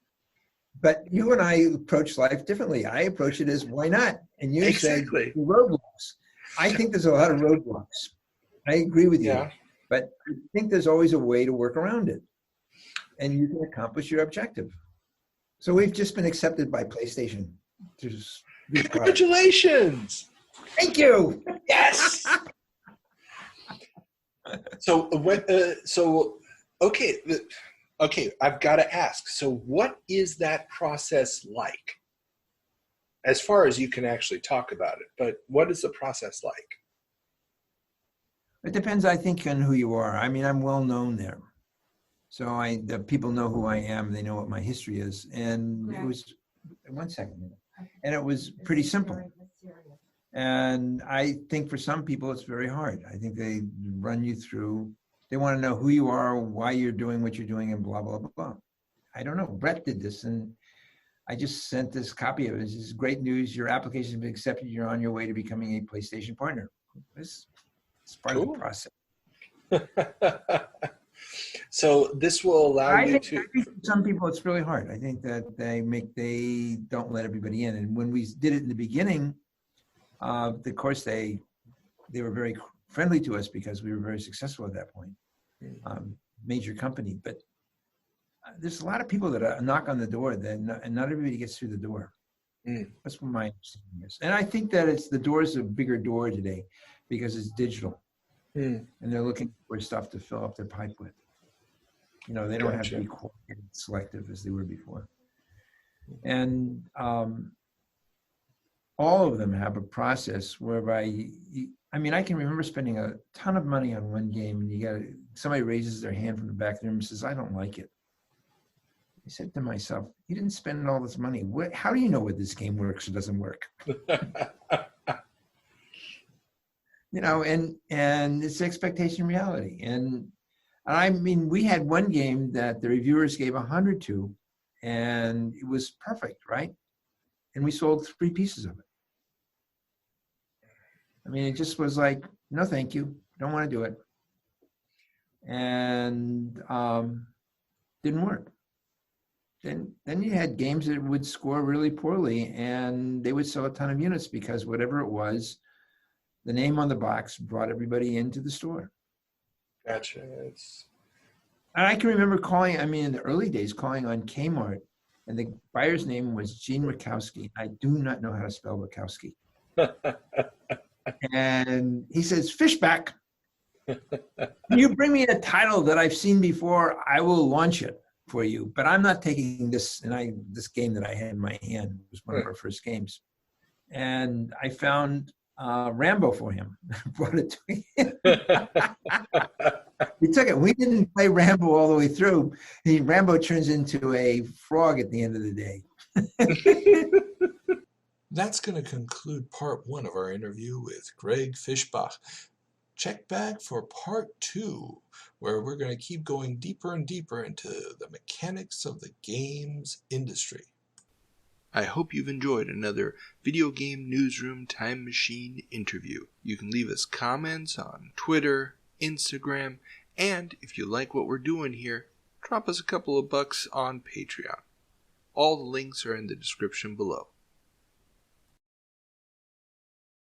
But you and I approach life differently. I approach it as, why not? And you exactly. say roadblocks. I think there's a lot of roadblocks. I agree with you. Yeah. But I think there's always a way to work around it. And you can accomplish your objective. So we've just been accepted by PlayStation. Congratulations! Thank you. Yes. Okay. I've got to ask. So, what is that process like? As far as you can actually talk about it, but what is the process like? It depends, I think, on who you are. I'm well known there, so the people know who I am. They know what my history is, and it was 1 second, and it was pretty simple. And I think for some people it's very hard. I think they run you through. They want to know who you are, why you're doing what you're doing, and blah, blah, blah, blah. I don't know. Brett did this, and I just sent this copy of it. This is great news. Your application has been accepted. You're on your way to becoming a PlayStation partner. It's part of the process. So this will allow you to. I think for some people it's really hard. I think that they don't let everybody in. And when we did it in the beginning, of course, they were very friendly to us because we were very successful at that point, major company. But there's a lot of people that knock on the door, and not everybody gets through the door. That's what my understanding is. And I think that the door's a bigger door today because it's digital, and they're looking for stuff to fill up their pipe with. They don't have to be quite selective as they were before. And all of them have a process whereby, I can remember spending a ton of money on one game, and somebody raises their hand from the back of the room and says, "I don't like it." I said to myself, "You didn't spend all this money. How do you know whether this game works or doesn't work?" And it's expectation reality. And I mean, we had one game that the reviewers gave 100 to, and it was perfect, right? And we sold 3 pieces of it. I mean, it just was like, no, thank you. Don't want to do it. And didn't work. Then you had games that would score really poorly, and they would sell a ton of units because whatever it was, the name on the box brought everybody into the store. Gotcha. And I can remember calling, I mean, in the early days, calling on Kmart, and the buyer's name was Gene Rakowski. I do not know how to spell Rakowski. And he says, Fischbach, can you bring me a title that I've seen before? I will launch it for you, but I'm not taking this. And this game that I had in my hand was one of our first games. And I found Rambo for him. Brought it to him. We took it. We didn't play Rambo all the way through. Rambo turns into a frog at the end of the day. That's going to conclude part 1 of our interview with Greg Fischbach. Check back for part 2, where we're going to keep going deeper and deeper into the mechanics of the games industry. I hope you've enjoyed another Video Game Newsroom Time Machine interview. You can leave us comments on Twitter, Instagram, and if you like what we're doing here, drop us a couple of bucks on Patreon. All the links are in the description below.